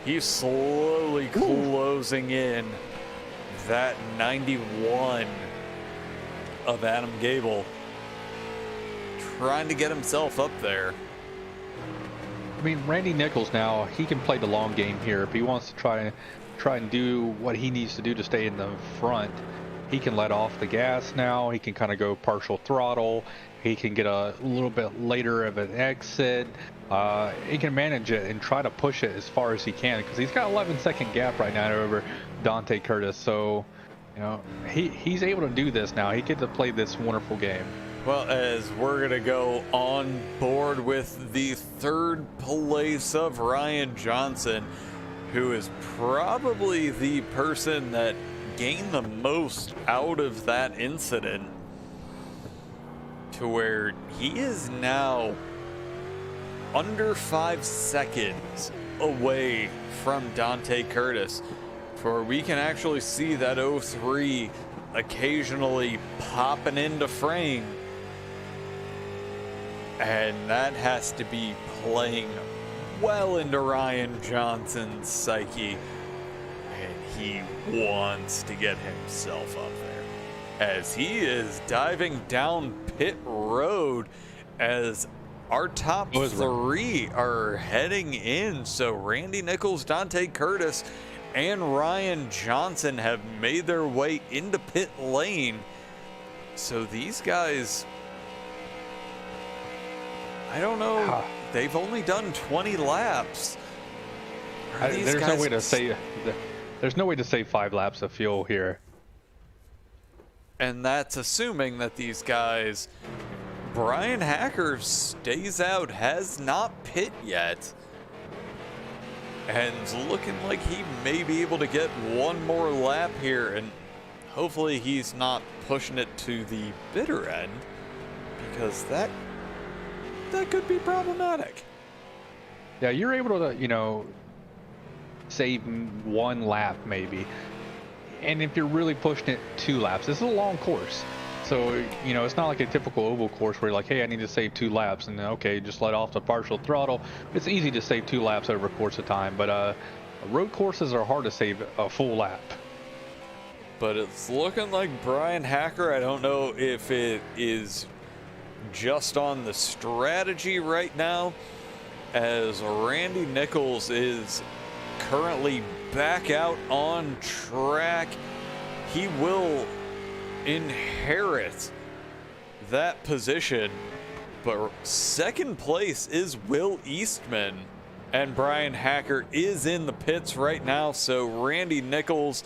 He's slowly closing in that 91 of Adam Gable, trying to get himself up there. I mean, Randy Nichols now, he can play the long game here. If he wants to try and do what he needs to do to stay in the front, he can let off the gas now. He can kind of go partial throttle. He can get a little bit later of an exit. He can manage it and try to push it as far as he can, because he's got 11-second gap right now over Dante Curtis. So, you know, he's able to do this now. He gets to play this wonderful game. Well, as we're going to go on board with the third place of Ryan Johnson, who is probably the person that gained the most out of that incident, to where he is now under 5 seconds away from Dante Curtis, for we can actually see that 03 occasionally popping into frame, and that has to be playing well into Ryan Johnson's psyche, and he wants to get himself up there as he is diving down pit road as our top three are heading in. So Randy Nichols, Dante Curtis, and Ryan Johnson have made their way into pit lane. So these guys, I don't know, they've only done 20 laps. There's no way to say there's no way to save 5 laps of fuel here. And that's assuming that these guys, Bryan Hacker stays out, has not pit yet, and it's looking like he may be able to get one more lap here, and hopefully he's not pushing it to the bitter end, because that could be problematic. Yeah, you're able to, you know, save 1 lap maybe. And if you're really pushing it 2 laps, this is a long course. So, you know, it's not like a typical oval course where you're like, hey, I need to save 2 laps. And okay, just let off the partial throttle. It's easy to save 2 laps over a course of time. But road courses are hard to save a full lap. But it's looking like Bryan Hacker, I don't know if it is just on the strategy right now, as Randy Nichols is currently back out on track. He will inherit that position, but second place is Will Eastman, and Bryan Hacker is in the pits right now, so Randy Nichols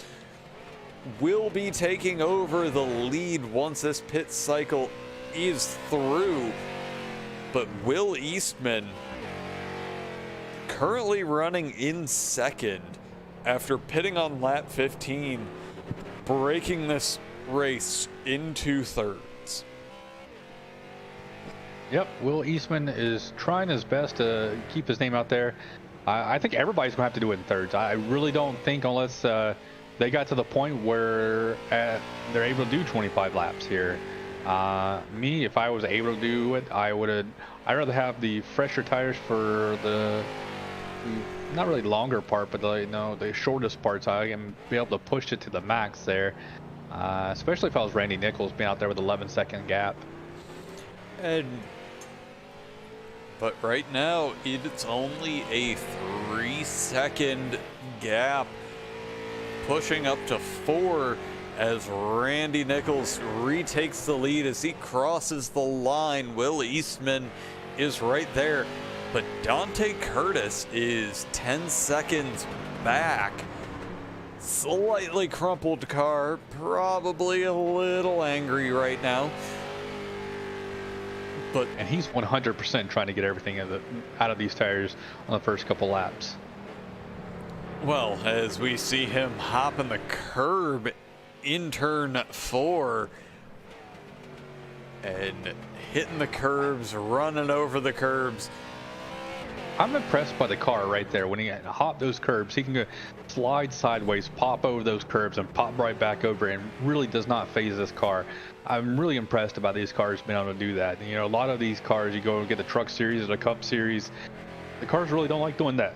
will be taking over the lead once this pit cycle is through. But Will Eastman currently running in second after pitting on lap 15, breaking this race into thirds. Yep, Will Eastman is trying his best to keep his name out there. I think everybody's going to have to do it in thirds. I really don't think, unless they got to the point where they're able to do 25 laps here. Me, if I was able to do it, I'd rather have the fresher tires for the not really longer part, but the shortest parts. I can be able to push it to the max there, especially if I was Randy Nichols being out there with 11-second gap. But right now it's only a 3-second gap, pushing up to 4 as Randy Nichols retakes the lead as he crosses the line. Will Eastman is right there, but Dante Curtis is 10 seconds back. Slightly crumpled car, probably a little angry right now. And he's 100% trying to get everything out of these tires on the first couple laps. Well, as we see him hopping the curb in turn 4 and hitting the curbs, running over the curbs. I'm impressed by the car right there. When he hopped those curbs, he can go slide sideways, pop over those curbs, and pop right back over, and really does not phase this car. I'm really impressed about these cars being able to do that. You know, a lot of these cars, you go and get the Truck Series or the Cup Series, the cars really don't like doing that.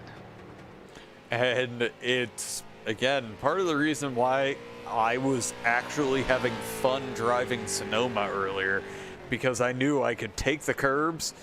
And it's, again, part of the reason why I was actually having fun driving Sonoma earlier, because I knew I could take the curbs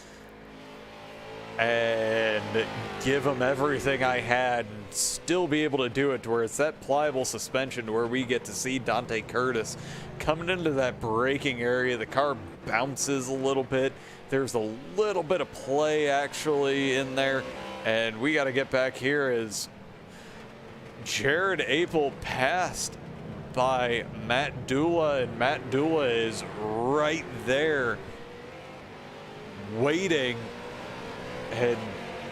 and give them everything I had and still be able to do it, to where it's that pliable suspension where we get to see Dante Curtis coming into that braking area. The car bounces a little bit. There's a little bit of play actually in there, and we got to get back here as Jared Apel passed by Matt Dula, and Matt Dula is right there waiting And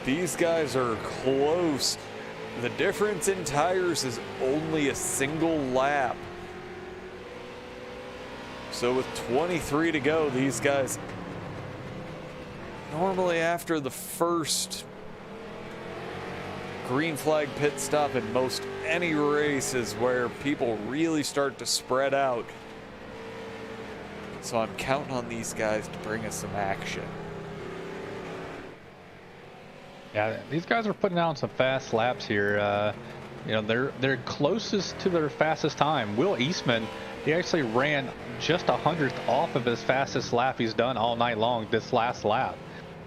these guys are close. The difference in tires is only a single lap. So with 23 to go, these guys, normally after the first green flag pit stop in most any race is where people really start to spread out. So I'm counting on these guys to bring us some action. Yeah, these guys are putting out some fast laps here. You know, they're closest to their fastest time. Will Eastman, he actually ran just 100th off of his fastest lap he's done all night long this last lap.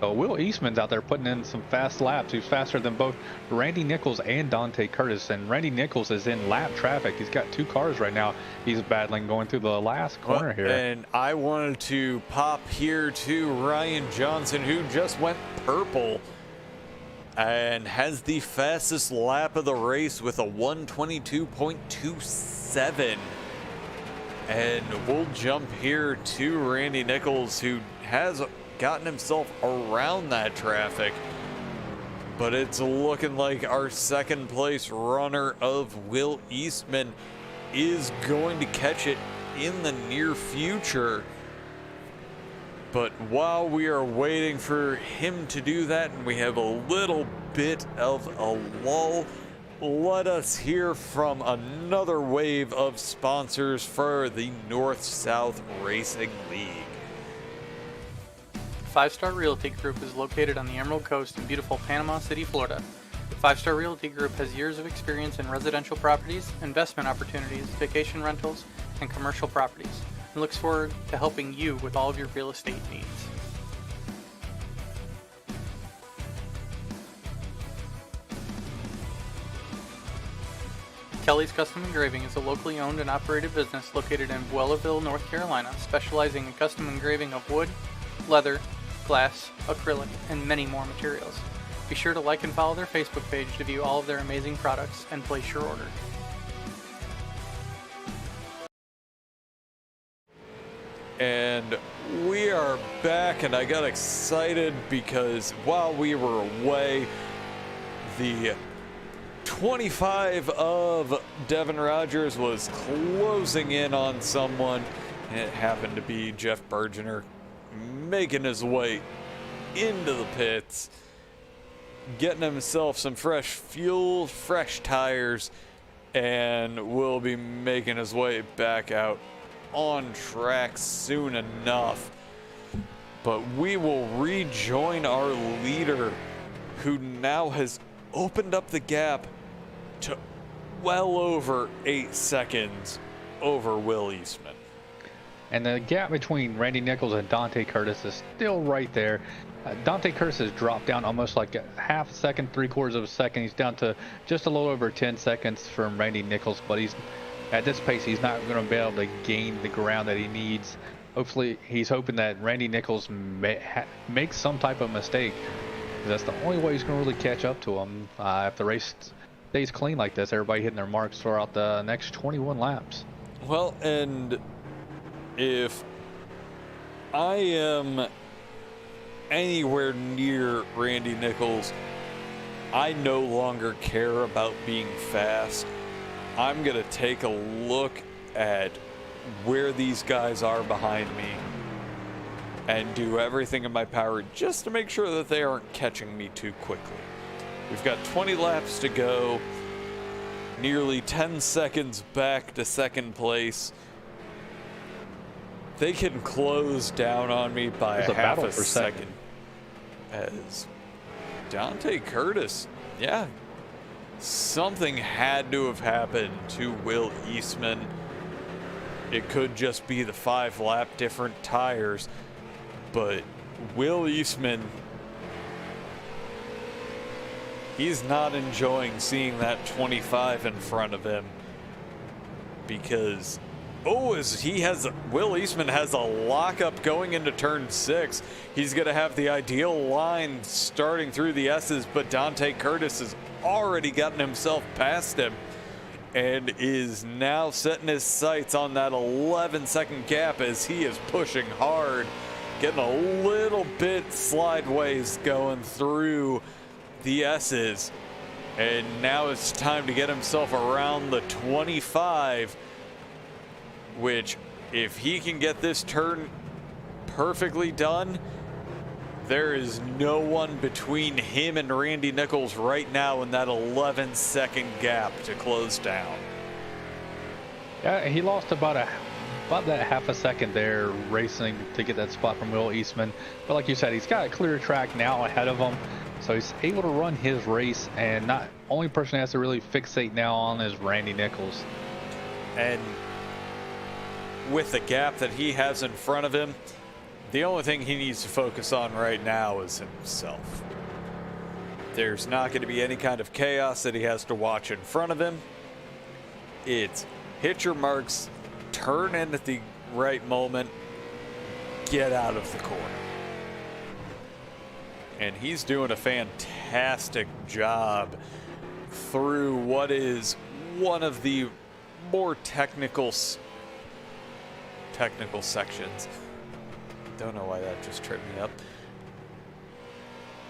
So Will Eastman's out there putting in some fast laps. He's faster than both Randy Nichols and Dante Curtis. And Randy Nichols is in lap traffic. He's got 2 cars right now he's battling going through the last corner here. And I wanted to pop here to Ryan Johnson, who just went purple and has the fastest lap of the race with a 122.27. And we'll jump here to Randy Nichols, who has gotten himself around that traffic, but it's looking like our second place runner of Will Eastman is going to catch it in the near future. But while we are waiting for him to do that, and we have a little bit of a lull, let us hear from another wave of sponsors for the North-South Racing League. 5 Star Realty Group is located on the Emerald Coast in beautiful Panama City, Florida. 5 Star Realty Group has years of experience in residential properties, investment opportunities, vacation rentals, and commercial properties, and looks forward to helping you with all of your real estate needs. Kelly's Custom Engraving is a locally owned and operated business located in Wellerville, North Carolina, specializing in custom engraving of wood, leather, glass, acrylic, and many more materials. Be sure to like and follow their Facebook page to view all of their amazing products and place your order. And we are back, and I got excited because while we were away, the 25 of Devin Rogers was closing in on someone, and it happened to be Jeff Bergener making his way into the pits, getting himself some fresh fuel, fresh tires, and will be making his way back out on track soon enough. But we will rejoin our leader, who now has opened up the gap to well over 8 seconds over Will Eastman. And the gap between Randy Nichols and Dante Curtis is still right there. Dante Curtis has dropped down almost like a half a second, 3/4 of a second. He's down to just a little over 10 seconds from Randy Nichols, but he's at this pace, he's not going to be able to gain the ground that he needs. Hopefully, he's hoping that Randy Nichols makes some type of mistake. That's the only way he's going to really catch up to him. If the race stays clean like this, everybody hitting their marks throughout the next 21 laps. Well, and if I am anywhere near Randy Nichols, I no longer care about being fast. I'm going to take a look at where these guys are behind me and do everything in my power just to make sure that they aren't catching me too quickly. We've got 20 laps to go, nearly 10 seconds back to second place. They can close down on me by a half a second. As Dante Curtis, yeah, something had to have happened to Will Eastman. It could just be the 5 lap different tires, but Will Eastman, he's not enjoying seeing that 25 in front of him, because Will Eastman has a lockup going into turn 6. He's going to have the ideal line starting through the S's, but Dante Curtis has already gotten himself past him and is now setting his sights on that 11-second gap as he is pushing hard getting a little bit slideways going through the S's. And now it's time to get himself around the 25, which if he can get this turn perfectly done, there is no one between him and Randy Nichols right now in that 11-second gap to close down. Yeah, he lost about that half a second there racing to get that spot from Will Eastman. But like you said, he's got a clear track now ahead of him, so he's able to run his race, and not only person he has to really fixate now on is Randy Nichols. And with the gap that he has in front of him, the only thing he needs to focus on right now is himself. There's not going to be any kind of chaos that he has to watch in front of him. It's hit your marks, turn in at the right moment, get out of the corner. And he's doing a fantastic job through what is one of the more technical sections. Don't know why that just tripped me up.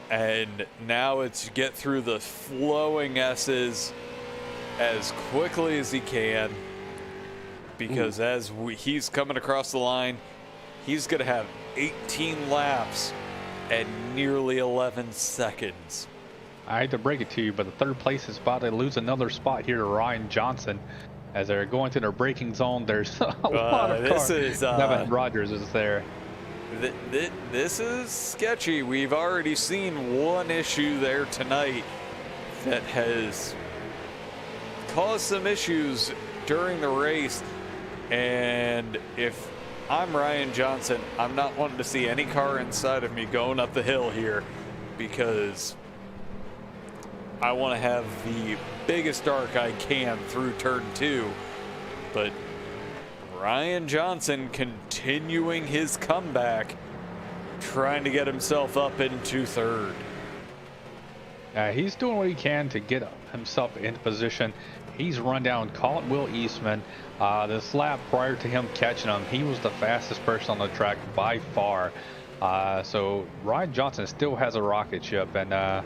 And now it's get through the flowing S's as quickly as he can, because he's coming across the line, he's going to have 18 laps at nearly 11 seconds. I hate to break it to you, but the third place is about to lose another spot here to Ryan Johnson. As they're going to their braking zone, there's a lot of cars. Nevin Rogers is there. This is sketchy. We've already seen one issue there tonight that has caused some issues during the race. And if I'm Ryan Johnson, I'm not wanting to see any car inside of me going up the hill here, because I want to have the biggest arc I can through turn 2. But Ryan Johnson continuing his comeback, trying to get himself up into third. He's doing what he can to get himself into position. He's run down, caught Will Eastman. This lap prior to him catching him, he was the fastest person on the track by far. So Ryan Johnson still has a rocket ship, and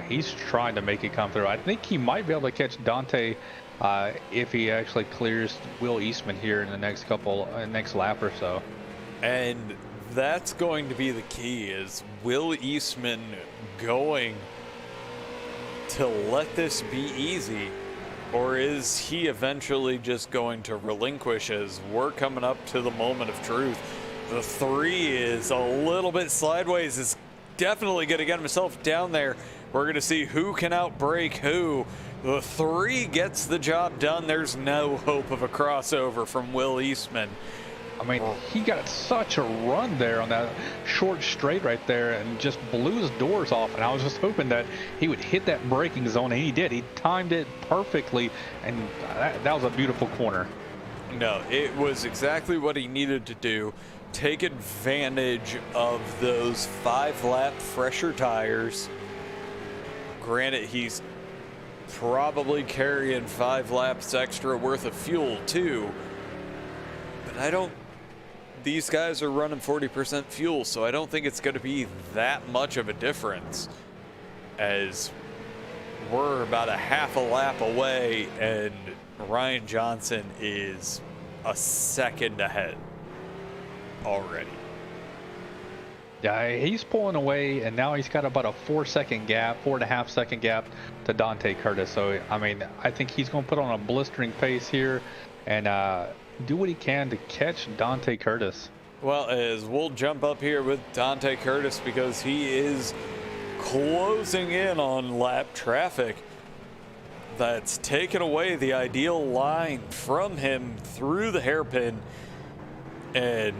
he's trying to make it come through. I think he might be able to catch Dante if he actually clears Will Eastman here in the next next lap or so. And that's going to be the key, is Will Eastman going to let this be easy, or is he eventually just going to relinquish as we're coming up to the moment of truth? The 3 is a little bit sideways, is definitely going to get himself down there. We're going to see who can outbrake who. The 3 gets the job done. There's no hope of a crossover from Will Eastman. I mean, he got such a run there on that short straight right there and just blew his doors off. And I was just hoping that he would hit that braking zone, and he did. He timed it perfectly, and that was a beautiful corner. No, it was exactly what he needed to do. Take advantage of those 5-lap fresher tires. Granted, he's probably carrying 5 laps extra worth of fuel too, but these guys are running 40% fuel, so I don't think it's going to be that much of a difference, as we're about a half a lap away and Ryan Johnson is a second ahead already. Yeah, he's pulling away, and now he's got about a 4.5 second gap to Dante Curtis. So, I mean, I think he's going to put on a blistering pace here and do what he can to catch Dante Curtis. Well, as we'll jump up here with Dante Curtis, because he is closing in on lap traffic that's taken away the ideal line from him through the hairpin, and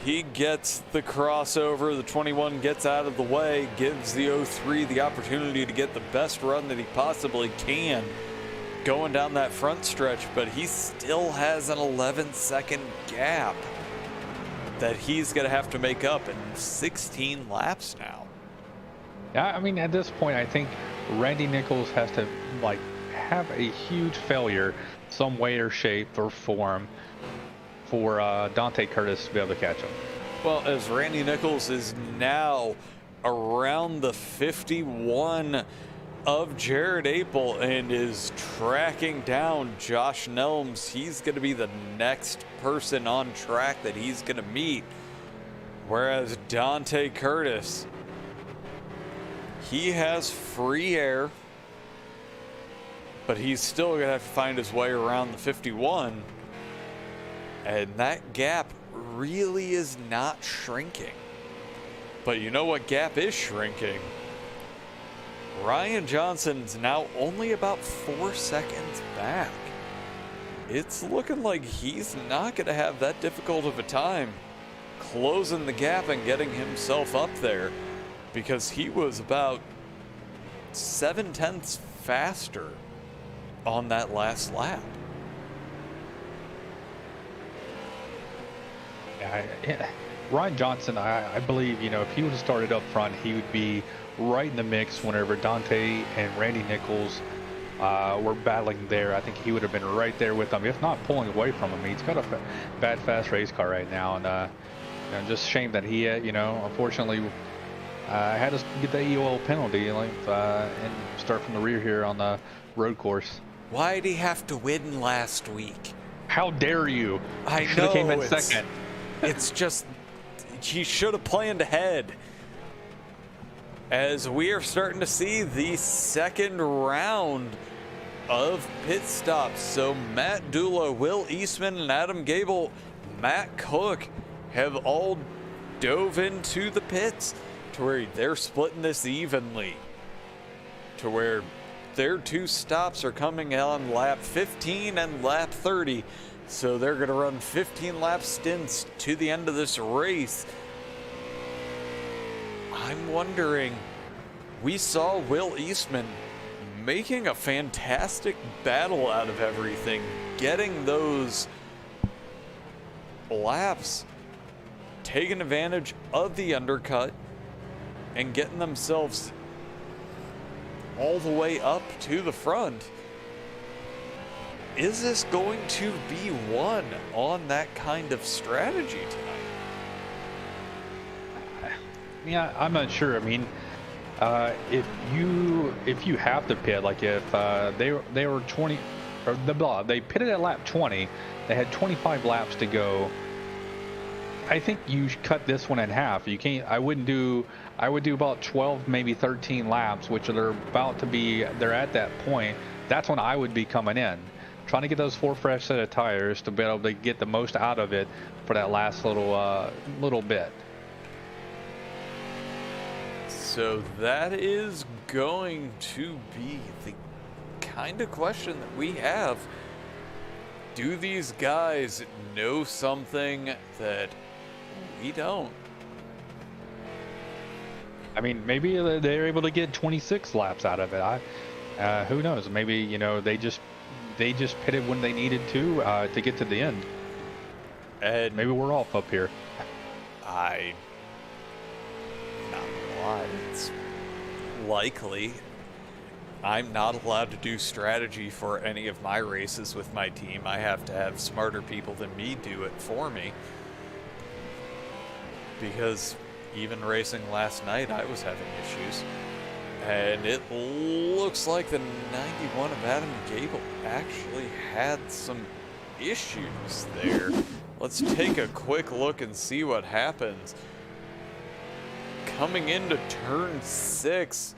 he gets the crossover. The 21 gets out of the way, gives the 03 the opportunity to get the best run that he possibly can going down that front stretch, but he still has an 11-second gap that he's going to have to make up in 16 laps now. Yeah, I mean, at this point, I think Randy Nichols has to have a huge failure, some way or shape or form, for Dante Curtis to be able to catch him. Well, as Randy Nichols is now around the 51 of Jared Apel and is tracking down Josh Nelms. He's going to be the next person on track that he's going to meet. Whereas Dante Curtis, he has free air, but he's still going to have to find his way around the 51. And that gap really is not shrinking. But you know what gap is shrinking? Ryan Johnson's now only about 4 seconds back. It's looking like he's not going to have that difficult of a time closing the gap and getting himself up there, because he was about 7/10 faster on that last lap. Ryan Johnson, I believe, if he would have started up front, he would be right in the mix whenever Dante and Randy Nichols were battling there. I think he would have been right there with them, if not pulling away from him. He's got a bad, fast race car right now, and just shame that he, unfortunately, had to get the EOL penalty and start from the rear here on the road course. Why did he have to win last week? How dare you? I should have came in it's, second. It's just, he should have planned ahead. As we are starting to see the second round of pit stops. So Matt Dula, Will Eastman, and Adam Gable, Matt Cook have all dove into the pits to where they're splitting this evenly, to where their two stops are coming on lap 15 and lap 30. So they're going to run 15 lap stints to the end of this race. I'm wondering, we saw Will Eastman making a fantastic battle out of everything, getting those laps, taking advantage of the undercut, and getting themselves all the way up to the front. Is this going to be won on that kind of strategy tonight? Yeah, I'm not sure. I mean, if you have to pit, like if they were 20, or they pitted at lap 20, they had 25 laps to go. I think you should cut this one in half. You can't. I would do about 12, maybe 13 laps, which they're at that point. That's when I would be coming in, trying to get those 4 fresh set of tires to be able to get the most out of it for that last little bit. So that is going to be the kind of question that we have. Do these guys know something that we don't? I mean, maybe they're able to get 26 laps out of it. Who knows? Maybe they just pitted when they needed to get to the end. And maybe we're off up here. It's likely. I'm not allowed to do strategy for any of my races with my team. I have to have smarter people than me do it for me. Because even racing last night, I was having issues. And it looks like the 91 of Adam Gable actually had some issues there. Let's take a quick look and see what happens. Coming into turn 6,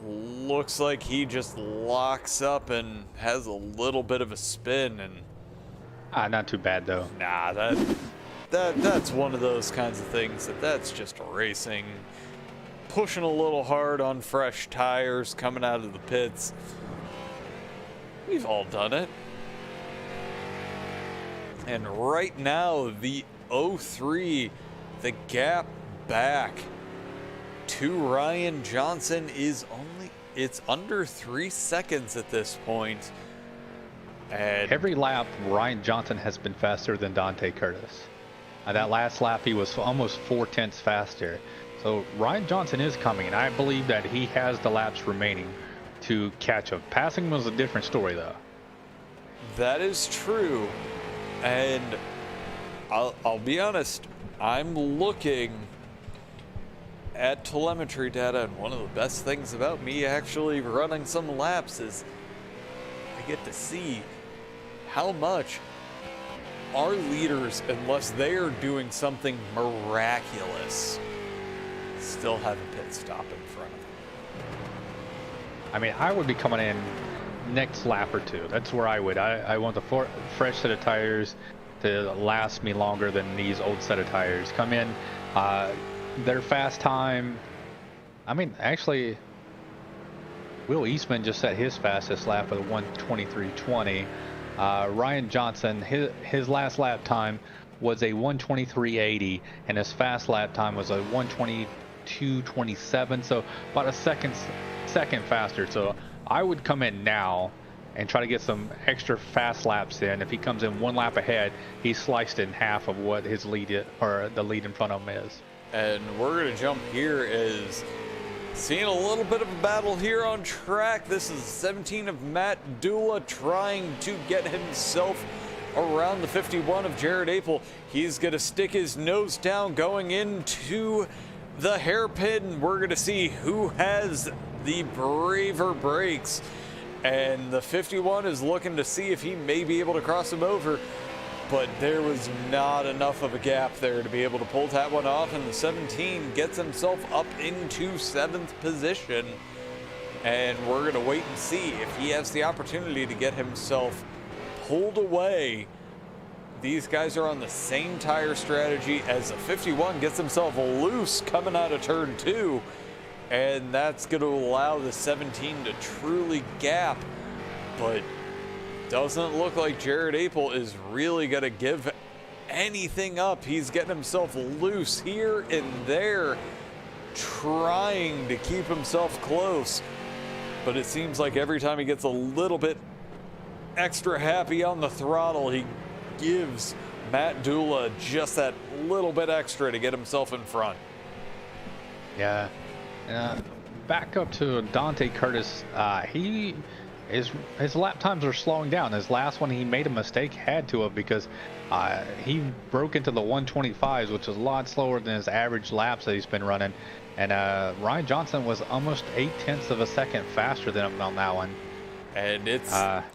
looks like he just locks up and has a little bit of a spin. And not too bad though. Nah, that's one of those kinds of things that's just racing. Pushing a little hard on fresh tires coming out of the pits. We've all done it. And right now, the 03, the gap back to Ryan Johnson is it's under 3 seconds at this point. And every lap, Ryan Johnson has been faster than Dante Curtis. That last lap, he was almost 4/10 faster. So Ryan Johnson is coming, and I believe that he has the laps remaining to catch up. Passing was a different story, though. That is true. And I'll be honest, I'm looking at telemetry data, and one of the best things about me actually running some laps is I get to see how much our leaders, unless they are doing something miraculous, still have a pit stop in front of them. I mean, I would be coming in next lap or two. That's where I would. I want the fresh set of tires to last me longer than these old set of tires. Come in, their fast time. I mean, actually, Will Eastman just set his fastest lap with a 1:23.20. Ryan Johnson, his last lap time was a 1:23.80, and his fast lap time was a 1:22.27. So about a second faster. So I would come in now and try to get some extra fast laps in. If he comes in one lap ahead, he's sliced in half of what his lead or the lead in front of him is. And we're going to jump here as seeing a little bit of a battle here on track. This is 17 of Matt Dula trying to get himself around the 51 of Jared Apel. He's going to stick his nose down going into the hairpin. We're going to see who has the braver brakes. And the 51 is looking to see if he may be able to cross him over. But there was not enough of a gap there to be able to pull that one off, and the 17 gets himself up into 7th position. And we're going to wait and see if he has the opportunity to get himself pulled away. These guys are on the same tire strategy as the 51 gets himself loose coming out of turn 2. And that's going to allow the 17 to truly gap. But doesn't look like Jared Apel is really going to give anything up. He's getting himself loose here and there, trying to keep himself close. But it seems like every time he gets a little bit extra happy on the throttle, he gives Matt Dula just that little bit extra to get himself in front. Yeah. Back up to Dante Curtis. His lap times are slowing down. His last one, he made a mistake, had to have, because he broke into the 125s, which is a lot slower than his average laps that he's been running. And Ryan Johnson was almost 0.8 of a second faster than him on that one. And it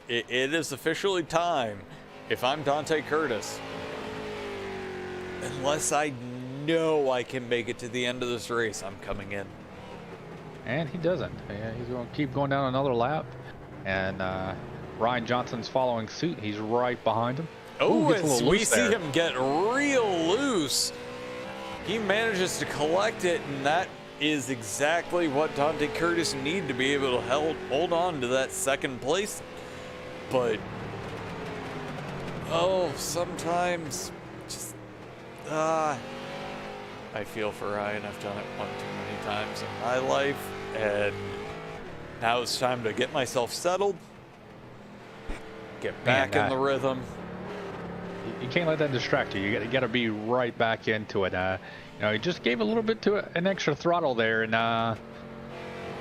is officially time. If I'm Dante Curtis, unless I know I can make it to the end of this race, I'm coming in. And he doesn't. Yeah, he's going to keep going down another lap. And Ryan Johnson's following suit. He's right behind him. Oh, as we see him get real loose, he manages to collect it, and that is exactly what Dante Curtis needed to be able to hold on to that second place. But, sometimes just, I feel for Ryan. I've done it one too many times in my life, and now it's time to get myself settled, get back in the rhythm. You can't let that distract you. You got to be right back into it. He just gave a little bit to an extra throttle there, and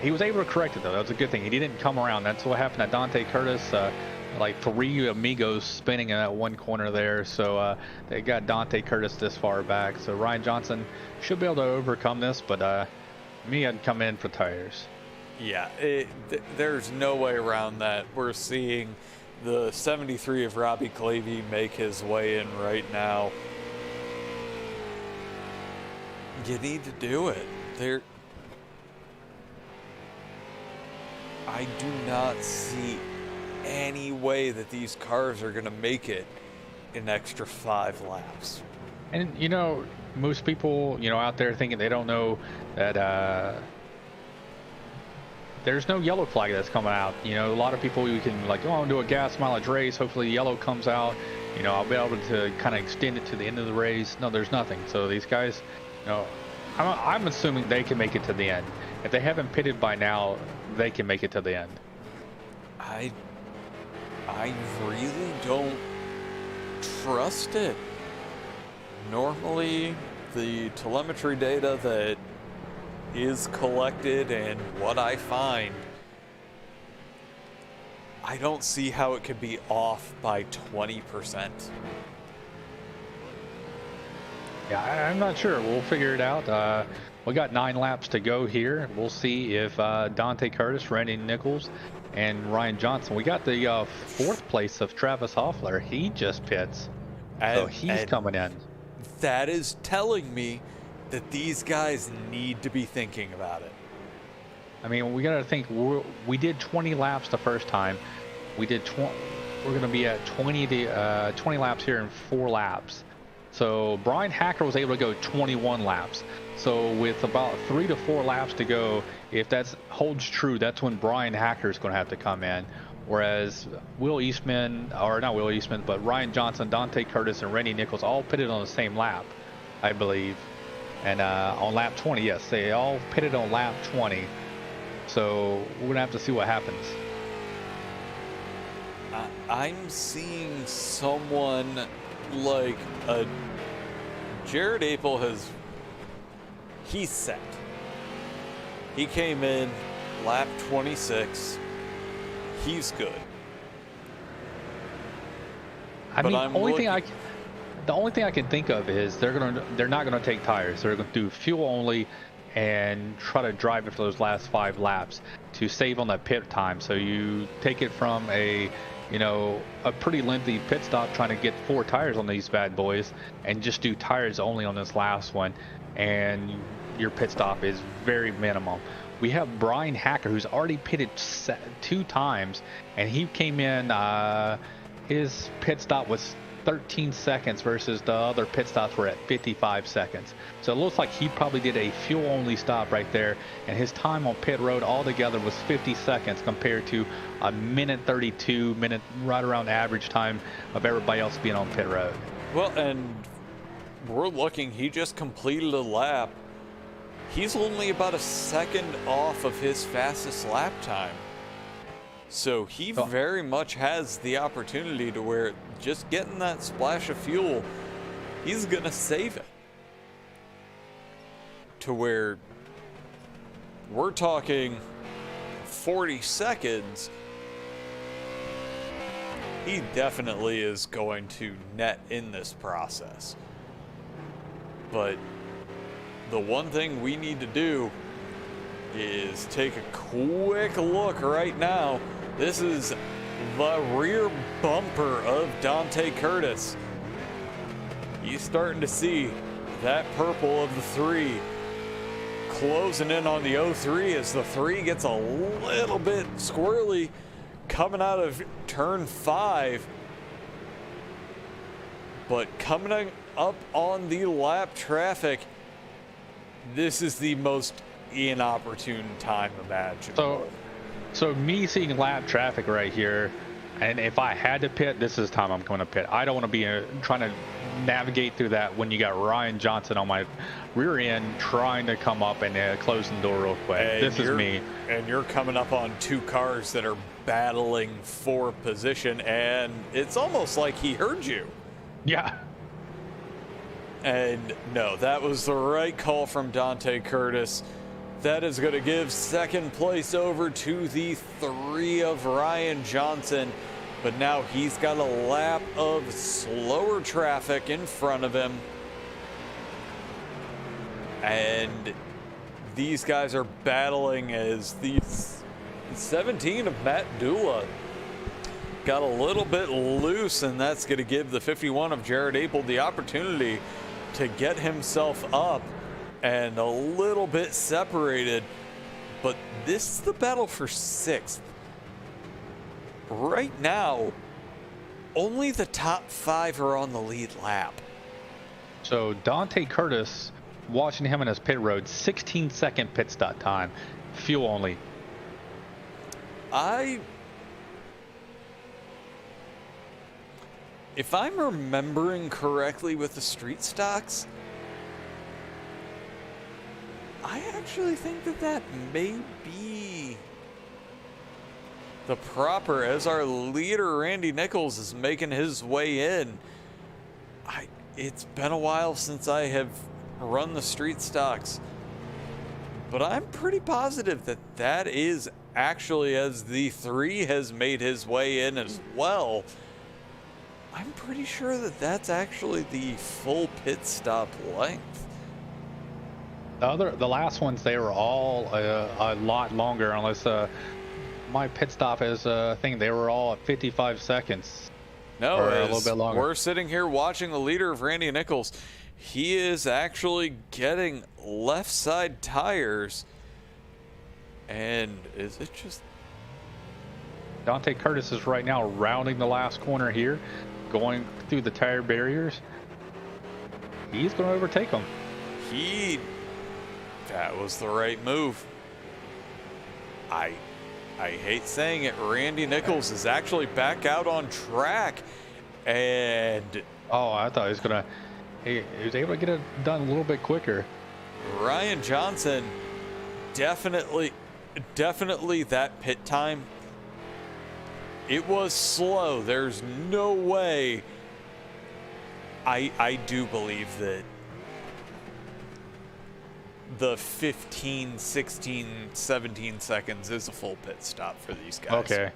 he was able to correct it, though. That was a good thing. He didn't come around. That's what happened to Dante Curtis. Like 3 amigos spinning in that one corner there. So they got Dante Curtis this far back. So Ryan Johnson should be able to overcome this, but I'd come in for tires. Yeah, there's no way around that. We're seeing the 73 of Robbie Clavey make his way in right now. You need to do it. I do not see any way that these cars are going to make it an extra 5 laps. And, most people, out there thinking they don't know that there's no yellow flag that's coming out. A lot of people, you can I'm do a gas mileage race. Hopefully yellow comes out. I'll be able to kind of extend it to the end of the race. No, there's nothing. So these guys, I'm assuming they can make it to the end. If they haven't pitted by now, they can make it to the end. I really don't trust it. Normally, the telemetry data that is collected and what I find, I don't see how it could be off by 20%. Yeah, I'm not sure. We'll figure it out. We got 9 laps to go here. We'll see if Dante Curtis, Randy Nichols, and Ryan Johnson. We got the 4th place of Travis Hoffler. He just pits, so he's coming in. That is telling me that these guys need to be thinking about it. I mean, we got to think. We did 20 laps the first time. We did We're going to be at 20 laps here in 4 laps. So Bryan Hacker was able to go 21 laps. So with about 3 to 4 laps to go, if that holds true, that's when Bryan Hacker is going to have to come in. Whereas Will Eastman, or not Will Eastman, but Ryan Johnson, Dante Curtis, and Randy Nichols all pitted on the same lap, I believe. And on lap 20, yes, they all pitted on lap 20. So we're going to have to see what happens. I'm seeing someone like Jared Apel he's set. He came in lap 26. He's good. The only thing I can think of is they're not gonna take tires. They're gonna do fuel only and try to drive it for those last 5 laps to save on that pit time. So you take it from a pretty lengthy pit stop trying to get 4 tires on these bad boys and just do tires only on this last one, and your pit stop is very minimal. We have Bryan Hacker, who's already pitted 2 times, and he came in, his pit stop was 13 seconds versus the other pit stops were at 55 seconds. So it looks like he probably did a fuel only stop right there, and his time on pit road altogether was 50 seconds compared to a minute 32, right around average time of everybody else being on pit road. Well, and we're looking, he just completed a lap. He's only about a second off of his fastest lap time. So he very much has the opportunity to where just getting that splash of fuel, he's going to save it. To where we're talking 40 seconds, he definitely is going to net in this process. But the one thing we need to do is take a quick look right now. This is the rear bumper of Dante Curtis. He's starting to see that purple of the 3 closing in on the 03 as the 3 gets a little bit squirrely coming out of turn 5. But coming up on the lap traffic, this is the most inopportune time imaginable. So me seeing lap traffic right here, and if I had to pit, this is the time I'm going to pit. I don't want to be trying to navigate through that when you got Ryan Johnson on my rear end trying to come up and close the door real quick. And this is me. And you're coming up on 2 cars that are battling for position, and it's almost like he heard you. Yeah. And no, that was the right call from Dante Curtis. That is going to give second place over to the 3 of Ryan Johnson. But now he's got a lap of slower traffic in front of him. And these guys are battling as the 17 of Matt Dula got a little bit loose, and that's going to give the 51 of Jared Apel the opportunity to get himself up and a little bit separated. But this is the battle for 6th. Right now, only the top 5 are on the lead lap. So Dante Curtis, watching him in his pit road, 16-second pit stop time, fuel only. If I'm remembering correctly with the street stocks, I actually think that may be the proper, as our leader Randy Nichols is making his way in. It's been a while since I have run the street stocks, but I'm pretty positive that is actually, as the 3 has made his way in as well. I'm pretty sure that that's actually the full pit stop length. The last ones, they were all a lot longer, unless my pit stop is I think they were all at 55 seconds. No, or a little bit longer. We're sitting here watching the leader of Randy Nichols. He is actually getting left side tires. And is it just... Dante Curtis is right now rounding the last corner here, going through the tire barriers. He's going to overtake him. That was the right move. I hate saying it, Randy Nichols is actually back out on track, and oh, I thought he was gonna. He was able to get it done a little bit quicker. Ryan Johnson, definitely that pit time. It was slow. There's no way. I do believe that the 15, 16, 17 seconds is a full pit stop for these guys. Okay.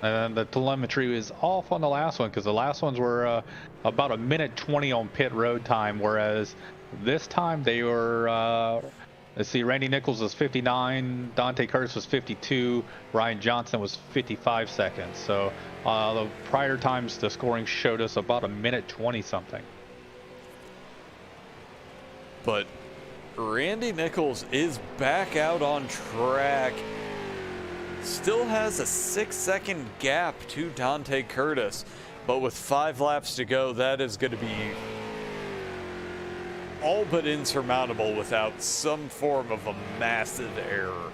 And the telemetry is off on the last one, because the last ones were about 1:20 on pit road time, whereas this time they were, let's see, Randy Nichols was 59, Dante Curtis was 52, Ryan Johnson was 55 seconds. So the prior times the scoring showed us about 1:20 something. But Randy Nichols is back out on track. Still has a 6-second gap to Dante Curtis, but with 5 laps to go, that is going to be all but insurmountable without some form of a massive error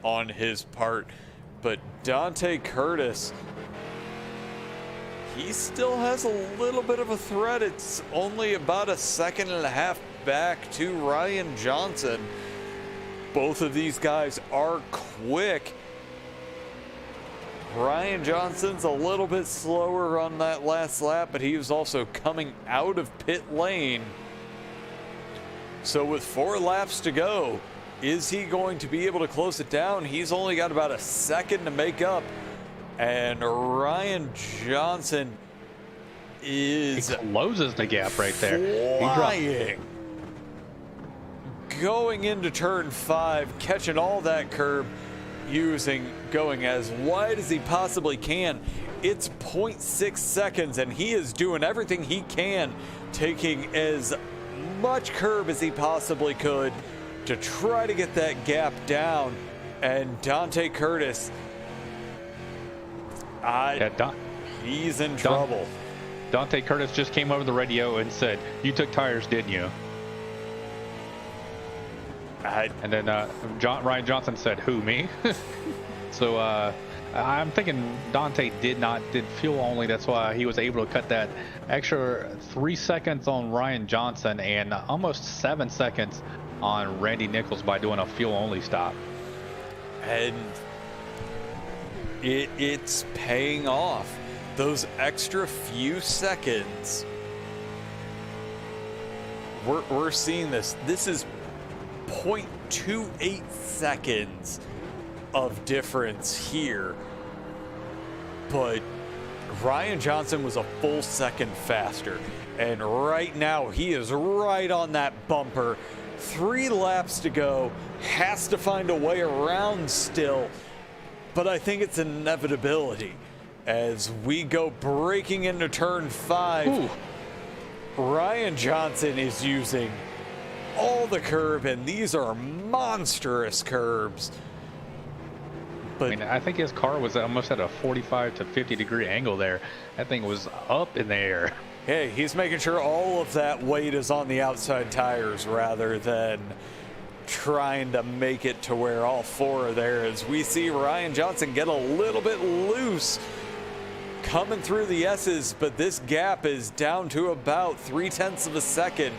on his part. But Dante Curtis, he still has a little bit of a threat. It's only about 1.5 seconds back to Ryan Johnson. Both of these guys are quick. Ryan Johnson's a little bit slower on that last lap, but he was also coming out of pit lane. So with 4 laps to go, is he going to be able to close it down? He's only got about 1 second to make up. And Ryan Johnson is... He closes the gap right there. Flying. Going into turn 5, catching all that curb, going as wide as he possibly can. It's 0.6 seconds, and he is doing everything he can, taking as much curb as he possibly could to try to get that gap down. And Dante Curtis, he's in trouble. Dante Curtis just came over the radio and said, "You took tires, didn't you?" And then Ryan Johnson said, "Who, me?" So I'm thinking Dante did fuel only. That's why he was able to cut that extra 3 seconds on Ryan Johnson and almost 7 seconds on Randy Nichols by doing a fuel only stop. And it's paying off. Those extra few seconds. We're seeing this. This is 0.28 seconds of difference here, but Ryan Johnson was a full second faster, and right now he is right on that bumper. 3 laps to go, has to find a way around still, but I think it's an inevitability as we go breaking into turn 5. Ooh. Ryan Johnson is using all the curb, and these are monstrous curbs. But I mean, I think his car was almost at a 45 to 50 degree angle there. That thing was up in the air. Hey, he's making sure all of that weight is on the outside tires rather than trying to make it to where all 4 are there, as we see Ryan Johnson get a little bit loose coming through the S's, but this gap is down to about 0.3 of a second.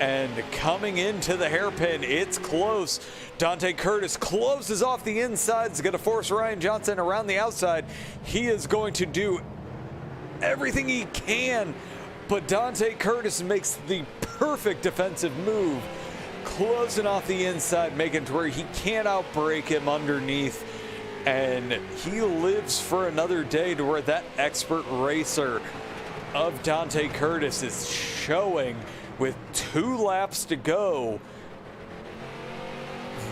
And coming into the hairpin, it's close. Dante Curtis closes off the inside. It's going to force Ryan Johnson around the outside. He is going to do everything he can, but Dante Curtis makes the perfect defensive move, closing off the inside, making it to where he can't outbrake him underneath. And he lives for another day to where that expert racer of Dante Curtis is showing with 2 laps to go.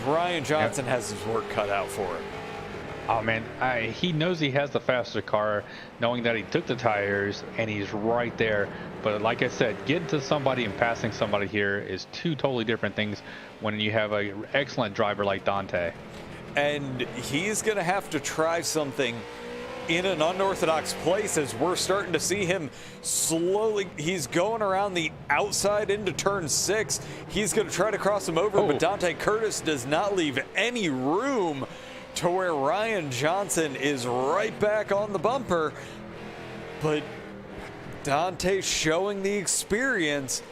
Ryan Johnson has his work cut out for him. Oh man, he knows he has the faster car, knowing that he took the tires and he's right there. But like I said, getting to somebody and passing somebody here is 2 totally different things when you have an excellent driver like Dante. And he's going to have to try something in an unorthodox place, as we're starting to see him slowly. He's going around the outside into turn 6. He's going to try to cross him over, but Dante Curtis does not leave any room to where Ryan Johnson is right back on the bumper. But Dante showing the experience,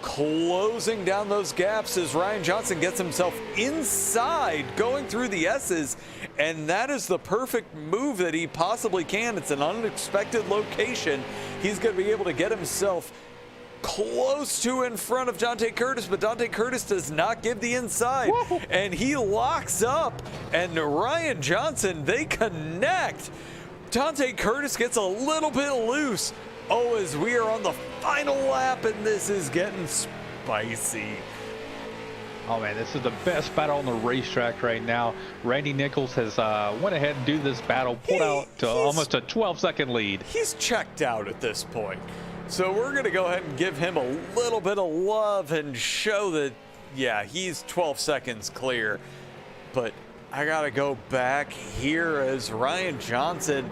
closing down those gaps as Ryan Johnson gets himself inside, going through the S's, and that is the perfect move that he possibly can. It's an unexpected location. He's going to be able to get himself close to in front of Dante Curtis, but Dante Curtis does not give the inside. Whoa. And he locks up, and Ryan Johnson, they connect. Dante Curtis gets a little bit loose. Oh, as we are on the final lap, and this is getting spicy. Oh man, this is the best battle on the racetrack right now. Randy Nichols has went ahead and do this battle, pulled out to almost a 12-second lead. He's checked out at this point. So we're going to go ahead and give him a little bit of love and show that, yeah, he's 12 seconds clear. But I got to go back here as Ryan Johnson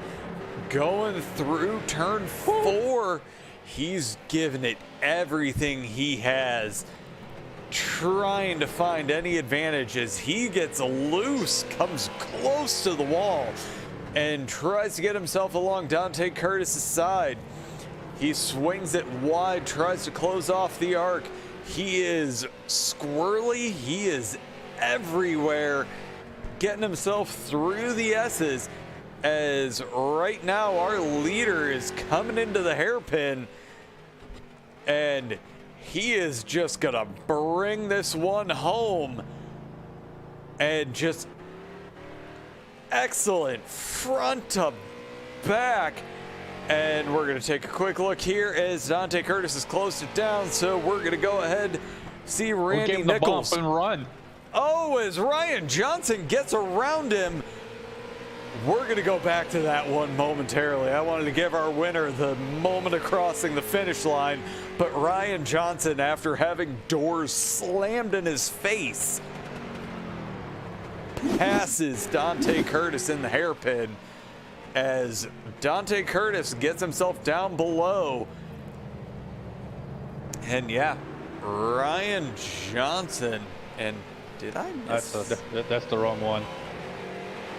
going through turn 4. He's giving it everything he has, trying to find any advantage as he gets loose, comes close to the wall, and tries to get himself along Dante Curtis's side. He swings it wide, tries to close off the arc. He is squirrely. He is everywhere, getting himself through the S's, as right now our leader is coming into the hairpin, and he is just gonna bring this one home. And just excellent front to back. And we're going to take a quick look here as Dante Curtis has closed it down. So we're going to go ahead, see Randy Nichols. And run. Oh, as Ryan Johnson gets around him. We're going to go back to that one momentarily. I wanted to give our winner the moment of crossing the finish line. But Ryan Johnson, after having doors slammed in his face, passes Dante Curtis in the hairpin, as Dante Curtis gets himself down below. And yeah, Ryan Johnson, and did I miss? That's the wrong one.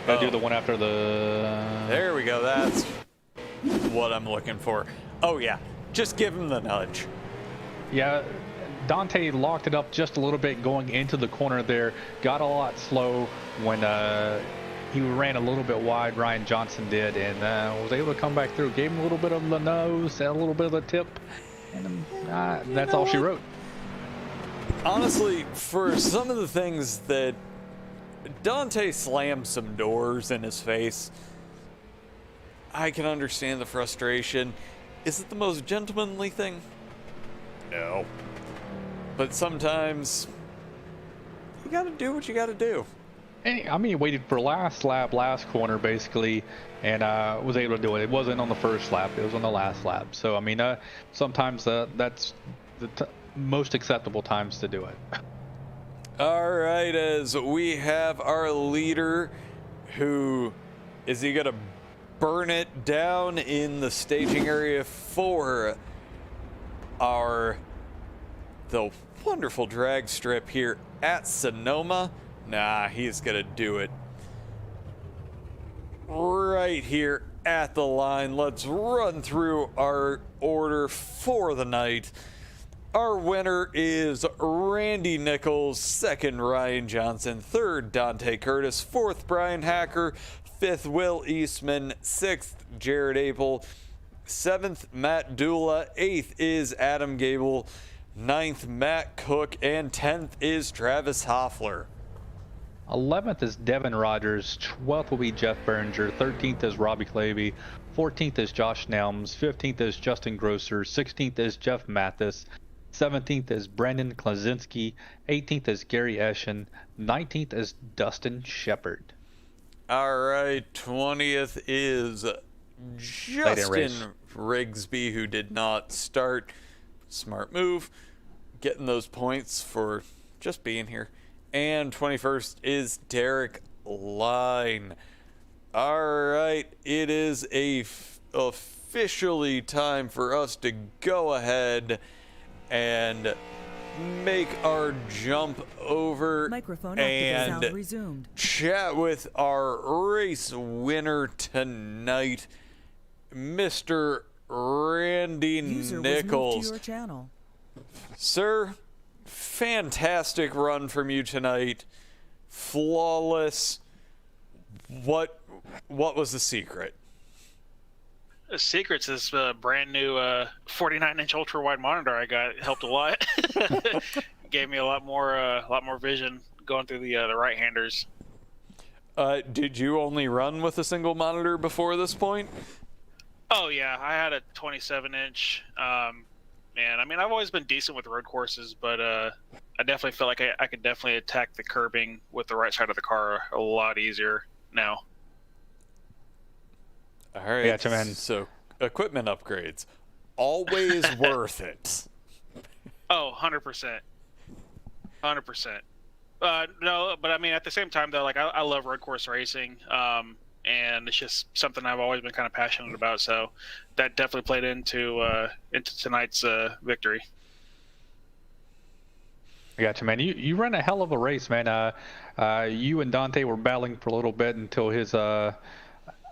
Gotta do the one after the... There we go, that's what I'm looking for. Oh yeah, just give him the nudge. Yeah, Dante locked it up just a little bit going into the corner there. Got a lot slow when he ran a little bit wide, Ryan Johnson did, and was able to come back through. Gave him a little bit of the nose and a little bit of the tip, and that's all she wrote. Honestly, for some of the things that Dante slammed some doors in his face, I can understand the frustration. Is it the most gentlemanly thing? No. But sometimes you gotta do what you gotta do. And, I mean, he waited for last lap, last corner, basically, and was able to do it. It wasn't on the first lap. It was on the last lap. So, I mean, sometimes that's the most acceptable times to do it. All right, as we have our leader, who is he going to burn it down in the staging area for the wonderful drag strip here at Sonoma? Nah, he's going to do it right here at the line. Let's run through our order for the night. Our winner is Randy Nichols, second Ryan Johnson, third Dante Curtis, fourth Bryan Hacker, fifth Will Eastman, sixth Jared Apel, seventh Matt Dula, eighth is Adam Gable, ninth Matt Cook, and 10th is Travis Hoffler. 11th is Devin Rogers, 12th will be Jeff Berringer, 13th is Robbie Clavey, 14th is Josh Nelms. 15th is Justin Grosser. 16th is Jeff Mathis. 17th is Brandon Kleczinski. 18th is Gary Eschen. 19th is Dustin Shepard. All right, 20th is Justin Rigsby, who did not start. Smart move, getting those points for just being here. And 21st is Derek Line. All right, it is officially time for us to go ahead and make our jump over and chat with our race winner tonight, Mr. Randy Nichols. Sir, fantastic run from you tonight. Flawless. What was the secret? The secret's this brand new 49-inch ultra wide monitor I got. It helped a lot. Gave me a lot more vision going through the right-handers. Did you only run with a single monitor before this point? Oh yeah, I had a 27-inch. And I mean, I've always been decent with road courses, but I definitely feel like I could definitely attack the curbing with the right side of the car a lot easier now. All right, gotcha, man. So equipment upgrades, always worth it. Oh, 100%. 100%. No, but I mean, at the same time, though, like I love road course racing, and it's just something I've always been kind of passionate about. So that definitely played into tonight's victory. I got you, man. You ran a hell of a race, man. You and Dante were battling for a little bit until his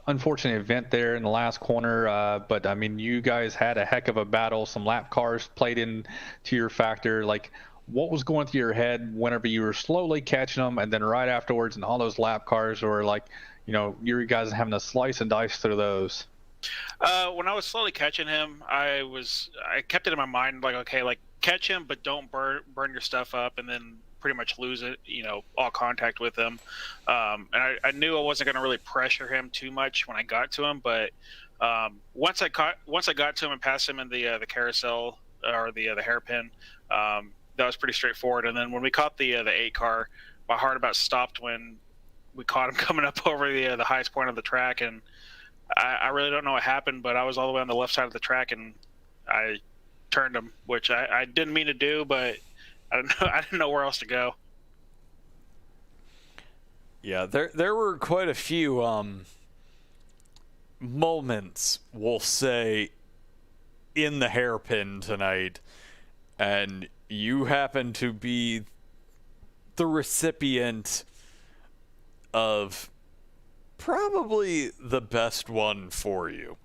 unfortunate event there in the last corner. But I mean, you guys had a heck of a battle. Some lap cars played in to your factor. Like, what was going through your head whenever you were slowly catching them, and then right afterwards, and all those lap cars were like, you know, you guys having to slice and dice through those? When I was slowly catching him, I kept it in my mind, like, okay, like catch him, but don't burn your stuff up, and then pretty much lose it, you know, all contact with him. And I knew I wasn't going to really pressure him too much when I got to him, but once I got to him and passed him in the carousel or the hairpin, that was pretty straightforward. And then when we caught the 8 car, my heart about stopped when we caught him coming up over the highest point of the track, and I really don't know what happened, but I was all the way on the left side of the track, and I turned him, which I didn't mean to do, but I didn't know where else to go. Yeah, there were quite a few moments, we'll say, in the hairpin tonight, and you happen to be the recipient of probably the best one for you.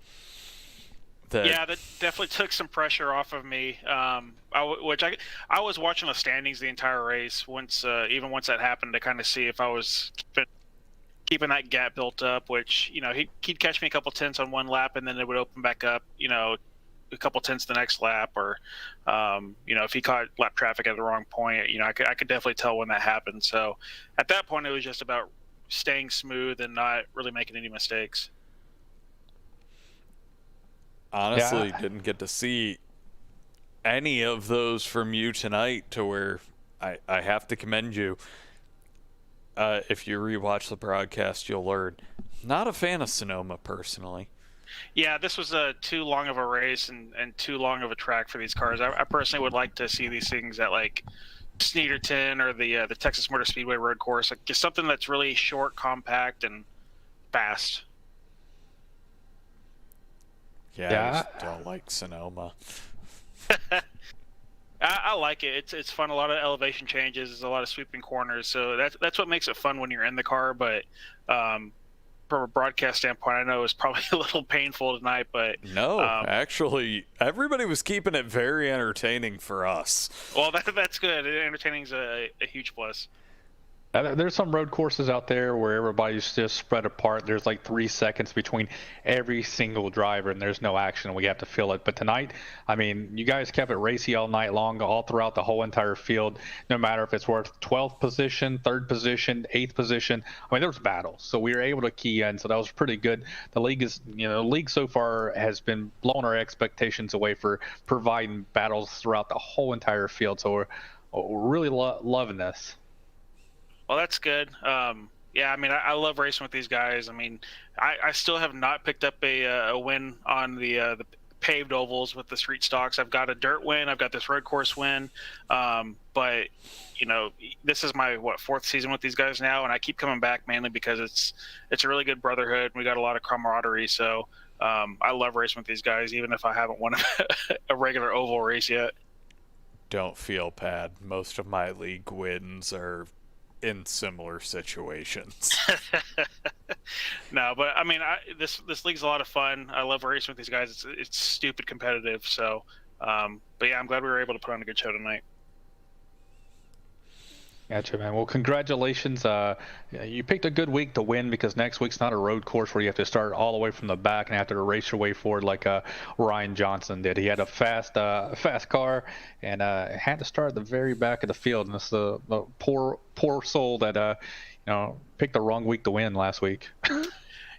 Yeah, that definitely took some pressure off of me. I was watching the standings the entire race. Even once that happened, to kind of see if I was keeping that gap built up. Which, you know, he'd catch me a couple tenths on one lap, and then it would open back up, you know, a couple tenths the next lap. Or, you know, if he caught lap traffic at the wrong point, you know, I could definitely tell when that happened. So at that point, it was just about staying smooth and not really making any mistakes. Honestly, Yeah. didn't get to see any of those from you tonight, to where I have to commend you. If you rewatch the broadcast, you'll learn. Not a fan of Sonoma, personally. Yeah, this was too long of a race and too long of a track for these cars. I personally would like to see these things at like Sneederton or the Texas Motor Speedway road course, like just something that's really short, compact, and fast. Yeah, I just don't like Sonoma. I like it. It's fun. A lot of elevation changes. There's a lot of sweeping corners. So that's what makes it fun when you're in the car. But from a broadcast standpoint, I know it was probably a little painful tonight. But no, actually, everybody was keeping it very entertaining for us. Well, that's good. Entertaining's a huge plus. There's some road courses out there where everybody's just spread apart. There's like 3 seconds between every single driver, and there's no action. We have to fill it. But tonight, I mean, you guys kept it racy all night long, all throughout the whole entire field. No matter if it's worth 12th position, 3rd position, 8th position. I mean, there was battles, so we were able to key in. So that was pretty good. The league so far has been blowing our expectations away for providing battles throughout the whole entire field. So we're really loving this. Well, that's good. Yeah, I mean, I love racing with these guys. I mean, I still have not picked up a win on the paved ovals with the street stocks. I've got a dirt win. I've got this road course win. But, you know, this is my, 4th season with these guys now, and I keep coming back mainly because it's a really good brotherhood. We got a lot of camaraderie, so I love racing with these guys, even if I haven't won a regular oval race yet. Don't feel bad. Most of my league wins are in similar situations. No, but I mean, this league's a lot of fun. I love racing with these guys. It's stupid competitive. So, but yeah, I'm glad we were able to put on a good show tonight. Gotcha, man. Well, congratulations. You picked a good week to win because next week's not a road course where you have to start all the way from the back and have to race your way forward like Ryan Johnson did. He had a fast car and had to start at the very back of the field. And it's the poor soul that picked the wrong week to win last week.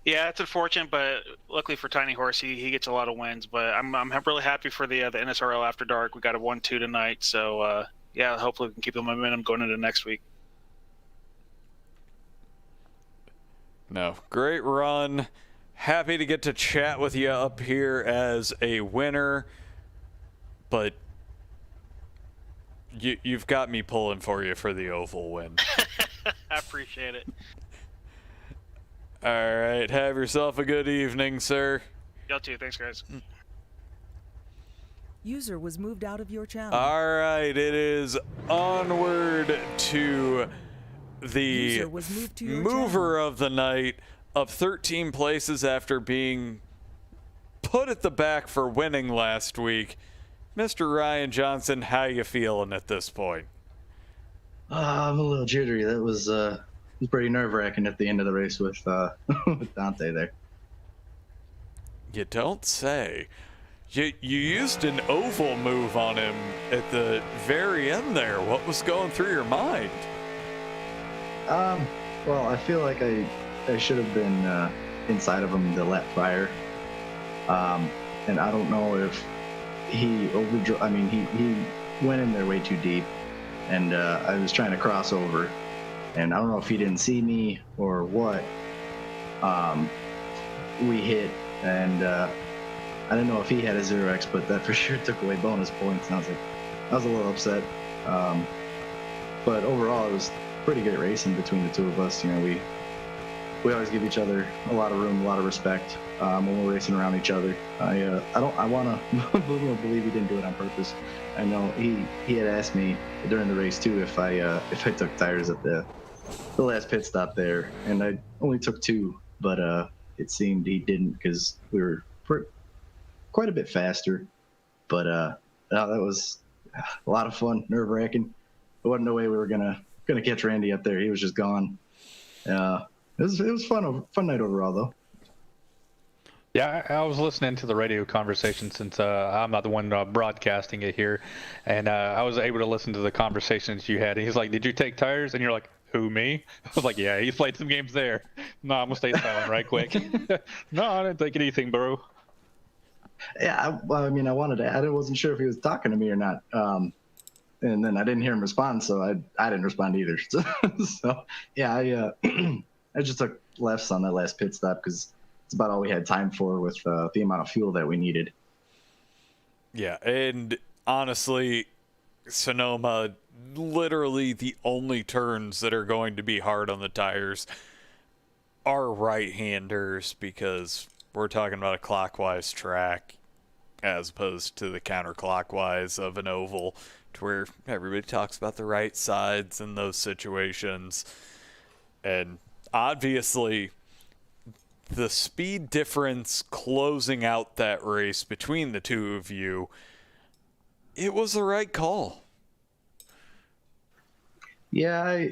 Yeah, it's unfortunate, but luckily for Tiny Horse, he gets a lot of wins. But I'm really happy for the NSRL After Dark. We got a 1-2 tonight, so. Yeah, hopefully we can keep the momentum going into next week. No, great run. Happy to get to chat with you up here as a winner. But you've got me pulling for you for the oval win. I appreciate it. All right, have yourself a good evening, sir. Y'all too. Thanks, guys. User was moved out of your channel. All right, it is onward to the mover of the night, up 13 places after being put at the back for winning last week. Mr. Ryan Johnson, how you feeling at this point? I'm a little jittery. That was pretty nerve-wracking at the end of the race with with Dante there. You don't say. You used an oval move on him at the very end there. What was going through your mind? Well, I feel like I should have been inside of him the lap prior. And I don't know if he overdrove. I mean, he went in there way too deep, and I was trying to cross over, and I don't know if he didn't see me or what. We hit, and I didn't know if he had a 0x, but that for sure took away bonus points. And I was a little upset. But overall, it was pretty good racing between the two of us. You know, we always give each other a lot of room, a lot of respect when we're racing around each other. I want to believe he didn't do it on purpose. I know he had asked me during the race too if I took tires at the last pit stop there, and I only took 2, but it seemed he didn't because we were quite a bit faster. But that was a lot of fun, nerve-wracking. There wasn't no way we were gonna catch Randy up there. He was just gone. It was fun night overall, though. Yeah, I was listening to the radio conversation since I'm not the one broadcasting it here, and I was able to listen to the conversations you had. And he's like, "Did you take tires?" And you're like, "Who, me?" I was like, "Yeah, he's played some games there." No, I'm gonna stay silent right quick. No, I didn't take anything, bro. Yeah, I mean, I wasn't sure if he was talking to me or not. And then I didn't hear him respond, so I didn't respond either. So yeah, I just took lefts on that last pit stop because it's about all we had time for with the amount of fuel that we needed. Yeah, and honestly, Sonoma, literally the only turns that are going to be hard on the tires are right-handers because we're talking about a clockwise track as opposed to the counterclockwise of an oval, to where everybody talks about the right sides in those situations. And obviously, the speed difference closing out that race between the two of you, it was the right call. Yeah,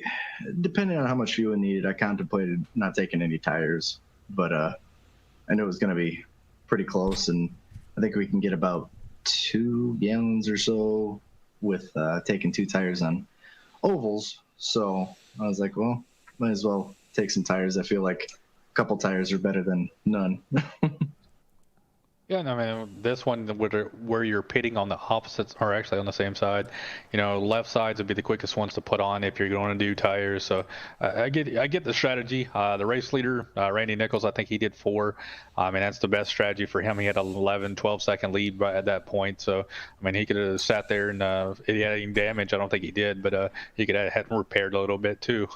depending on how much fuel needed, I contemplated not taking any tires, but I knew it was going to be pretty close, and I think we can get about 2 gallons or so with taking 2 tires on ovals. So I was like, well, might as well take some tires. I feel like a couple tires are better than none. Yeah, no, I mean, this one where you're pitting on the opposites, or actually on the same side, left sides would be the quickest ones to put on if you're going to do tires. So I get the strategy. The race leader, Randy Nichols, I think he did 4. I mean, that's the best strategy for him. He had an 11, 12-second lead at that point. So, I mean, he could have sat there and if he had any damage, I don't think he did, but he could have had repaired a little bit too.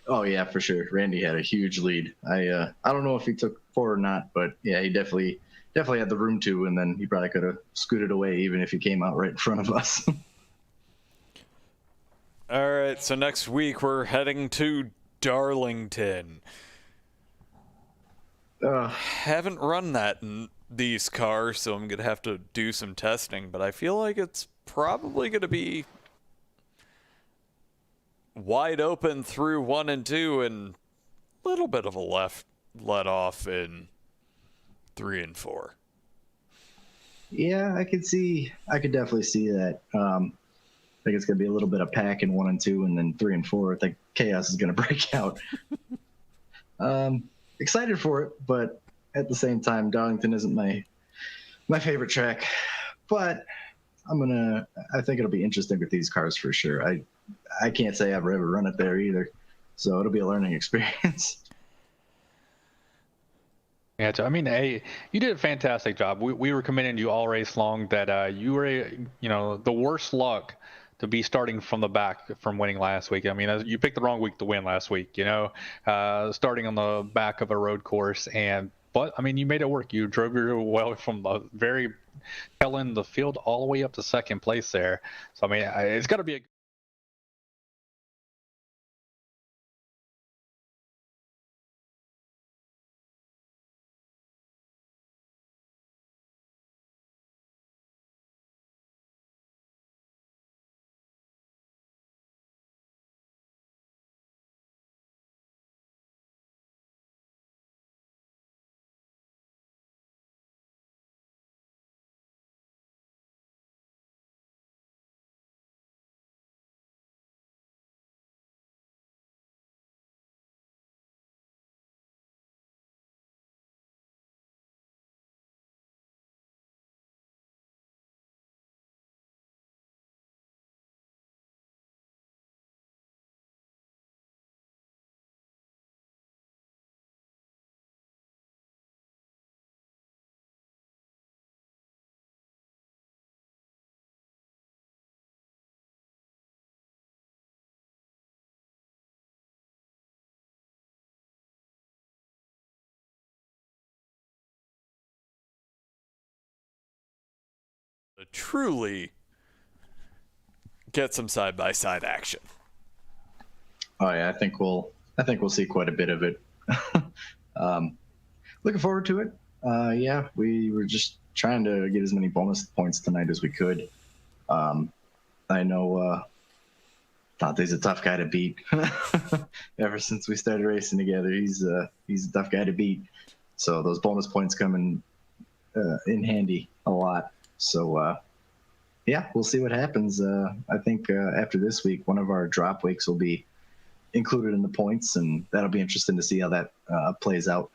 Oh yeah, for sure. Randy had a huge lead. I don't know if he took 4 or not, but yeah, he definitely had the room to, and then he probably could have scooted away even if he came out right in front of us. All right, so next week we're heading to Darlington. Haven't run that in these cars, so I'm gonna have to do some testing, but I feel like it's probably gonna be wide open through 1 and 2 and a little bit of a left let off in 3 and 4. Yeah, I could definitely see that. I think it's going to be a little bit of pack in 1 and 2, and then 3 and 4. I think chaos is going to break out. Excited for it, but at the same time, Darlington isn't my favorite track. But I think it'll be interesting with these cars for sure. I can't say I've ever run it there either, so it'll be a learning experience. Yeah, I mean, hey, you did a fantastic job. We were commending you all race long that you were, the worst luck to be starting from the back from winning last week. I mean, you picked the wrong week to win last week, starting on the back of a road course. But I mean, you made it work. You drove your well from the very tail end of the field all the way up to second place there. So, I mean, it's got to be a truly get some side-by-side action. Oh yeah, I think we'll see quite a bit of it. Looking forward to it. Yeah, we were just trying to get as many bonus points tonight as we could. I know Dante's a tough guy to beat. Ever since we started racing together, he's a tough guy to beat. So those bonus points come in handy a lot. So yeah, we'll see what happens. I think after this week, one of our drop weeks will be included in the points, and that'll be interesting to see how that plays out.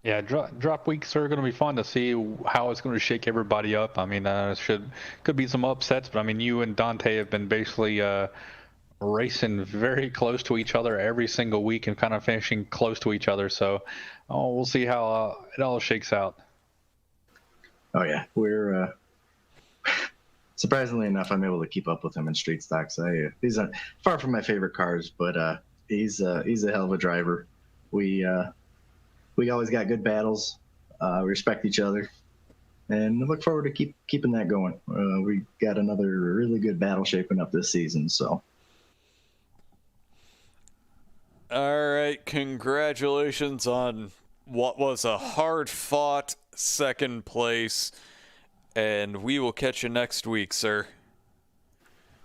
Yeah, drop weeks are going to be fun to see how it's going to shake everybody up. I mean, could be some upsets, but I mean, you and Dante have been basically racing very close to each other every single week and kind of finishing close to each other. So we'll see how it all shakes out. Oh yeah, we're surprisingly enough, I'm able to keep up with him in street stocks. These are far from my favorite cars, but he's a hell of a driver. We always got good battles. We respect each other, and I look forward to keeping that going. We got another really good battle shaping up this season. So, all right, congratulations on what was a hard-fought second place, and we will catch you next week, sir.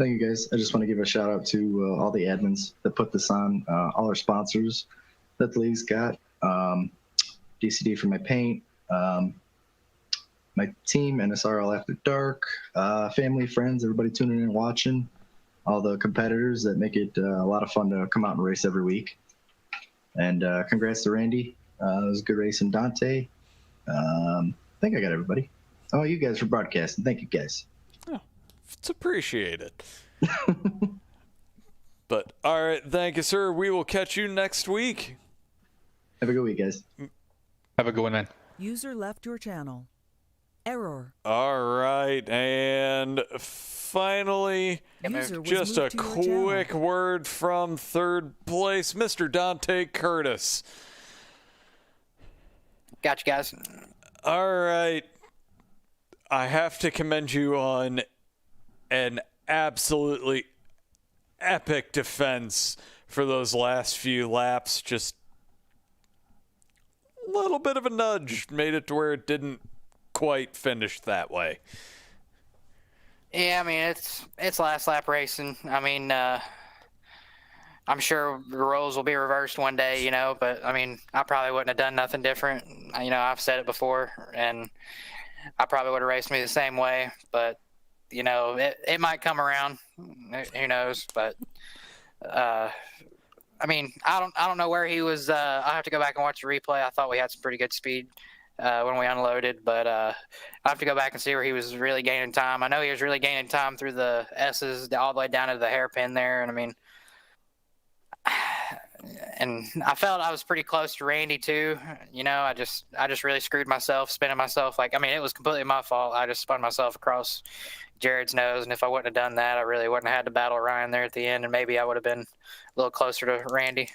Thank you, guys. I just want to give a shout out to all the admins that put this on, all our sponsors that the league's got, DCD for my paint, my team, NSRL After Dark, family, friends, everybody tuning in and watching, all the competitors that make it a lot of fun to come out and race every week. And congrats to Randy. It was a good race in Dante. I think I got everybody. Oh, you guys for broadcasting. Thank you, guys. Oh, it's appreciated. But all right, thank you, sir. We will catch you next week. Have a good week, guys. Have a good one, man. User left your channel. Error. All right, and finally, User was just a moved to your channel. quick word from third place, Mr. Dante Curtis. Gotcha, guys. All right. I have to commend you on an absolutely epic defense for those last few laps. Just a little bit of a nudge made it to where it didn't quite finish that way. Yeah, I mean, it's last lap racing. I mean, I'm sure the roles will be reversed one day, but I mean, I probably wouldn't have done nothing different. I've said it before, and I probably would have raced me the same way, but it might come around. Who knows? But I mean, I don't know where he was. I'll have to go back and watch the replay. I thought we had some pretty good speed when we unloaded, but I have to go back and see where he was really gaining time. I know he was really gaining time through the S's all the way down to the hairpin there, and I mean, and I felt I was pretty close to Randy too. I just really screwed myself, spinning myself. It was completely my fault. I just spun myself across Jared's nose, and if I wouldn't have done that, I really wouldn't have had to battle Ryan there at the end, and maybe I would have been a little closer to Randy.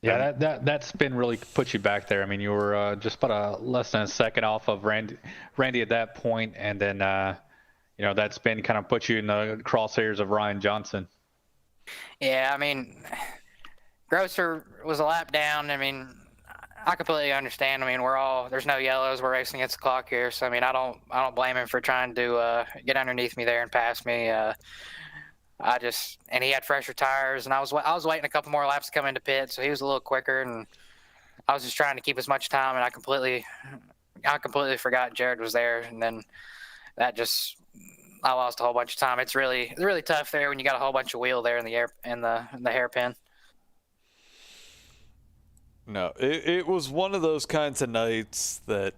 Yeah, that spin really put you back there. I mean, you were just about less than a second off of Randy at that point, and then that spin kind of put you in the crosshairs of Ryan Johnson. Yeah, I mean, Grosser was a lap down. I mean, I completely understand. I mean, there's no yellows. We're racing against the clock here, so I mean, I don't blame him for trying to get underneath me there and pass me. And he had fresher tires, and I was waiting a couple more laps to come into pit, so he was a little quicker, and I was just trying to keep as much time, and I completely forgot Jared was there, and then I lost a whole bunch of time. It's really tough there when you got a whole bunch of wheel there in the hairpin. No, it was one of those kinds of nights that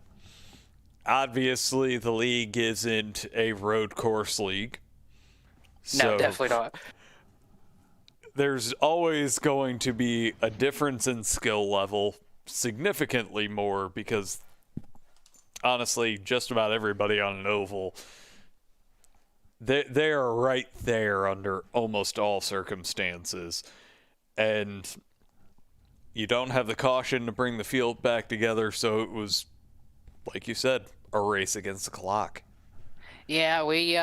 obviously the league isn't a road course league. No, definitely not. There's always going to be a difference in skill level, significantly more, because honestly, just about everybody on an oval, they are right there under almost all circumstances. And you don't have the caution to bring the field back together, so it was, like you said, a race against the clock. Yeah, we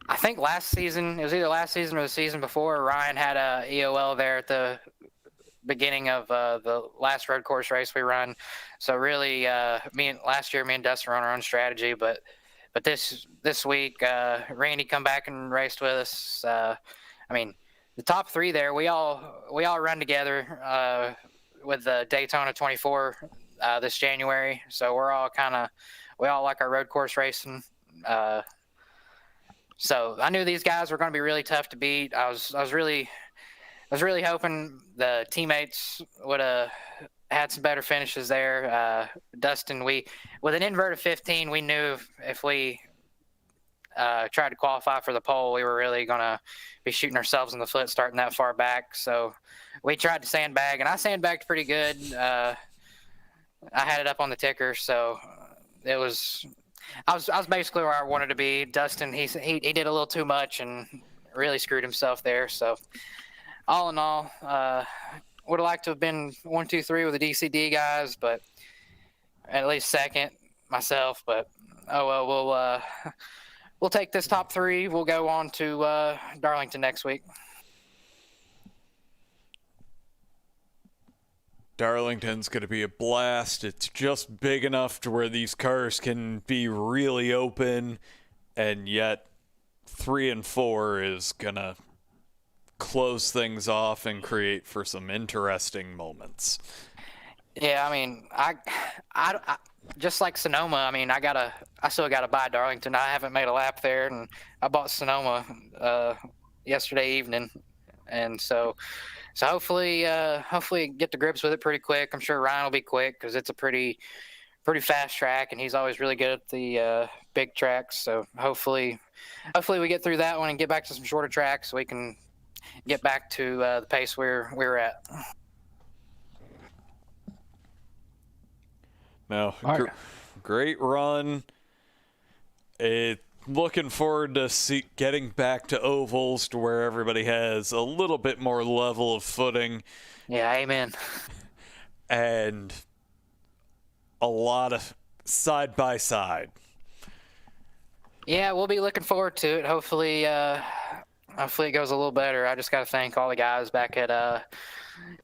I think last season, it was either last season or the season before, Ryan had a EOL there at the beginning of the last road course race we run. So really, last year, me and Dustin were on our own strategy, but this week, Randy come back and raced with us. The top three there, we all run together with the Daytona 24 this January. So we all like our road course racing. So I knew these guys were going to be really tough to beat. I was really hoping the teammates would have had some better finishes there. Dustin, with an invert of 15, we knew if we tried to qualify for the pole, we were really going to be shooting ourselves in the foot starting that far back. So we tried to sandbag, and I sandbagged pretty good. I had it up on the ticker, so it was. I was basically where I wanted to be. Dustin, he did a little too much and really screwed himself there. So all in all, would have liked to have been 1, 2, 3 with the DCD guys, but at least second myself. But oh well, we'll take this top 3. We'll go on to Darlington next week. Darlington's going to be a blast. It's just big enough to where these cars can be really open, and yet 3 and 4 is gonna close things off and create for some interesting moments. Yeah, I mean, I just like Sonoma. I mean, I still gotta buy Darlington. I haven't made a lap there, and I bought Sonoma yesterday evening, and so hopefully get to grips with it pretty quick. I'm sure Ryan will be quick because it's a pretty fast track, and he's always really good at the big tracks. So hopefully we get through that one and get back to some shorter tracks so we can get back to the pace we're at. No, All right. great run. Looking forward to getting back to ovals to where everybody has a little bit more level of footing. Yeah, amen. And a lot of side by side. Yeah, we'll be looking forward to it. Hopefully it goes a little better. I just got to thank all the guys back at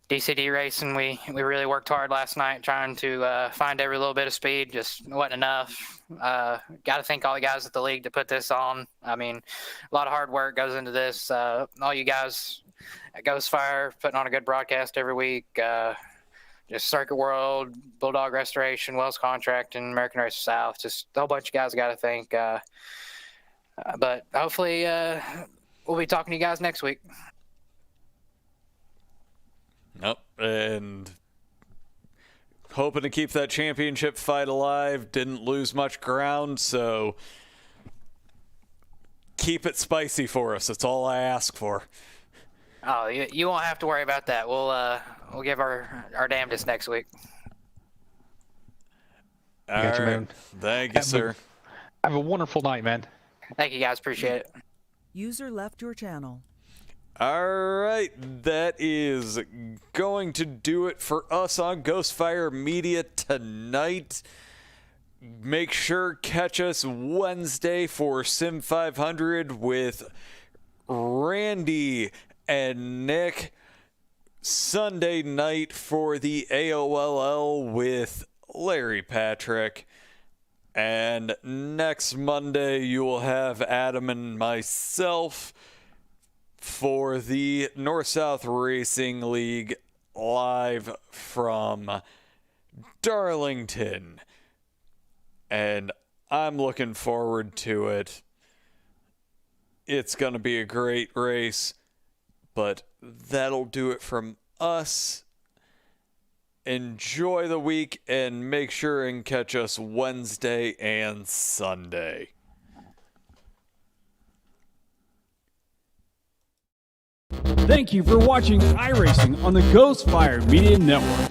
DCD Racing. We really worked hard last night trying to find every little bit of speed. Just wasn't enough. Got to thank all the guys at the league to put this on. I mean, a lot of hard work goes into this. All you guys at Ghost Fire putting on a good broadcast every week. Just Circuit World, Bulldog Restoration, Wells Contracting, American Racer South. Just a whole bunch of guys got to thank. But hopefully we'll be talking to you guys next week. Nope. And hoping to keep that championship fight alive. Didn't lose much ground, so keep it spicy for us. That's all I ask for. Oh, you won't have to worry about that. We'll give our damnedest next week. All Got you, right. man. Thank you, sir. Have a wonderful night, man. Thank you, guys. Appreciate it. User left your channel. All right, that is going to do it for us on Ghostfire Media tonight. Make sure catch us Wednesday for Sim 500 with Randy and Nick. Sunday night for the AOLL with Larry Patrick. And next Monday you will have Adam and myself for the North-South Racing League live from Darlington. And I'm looking forward to it. It's going to be a great race, but that'll do it from us. Enjoy the week and make sure and catch us Wednesday and Sunday. Thank you for watching iRacing on the Ghostfire Media Network.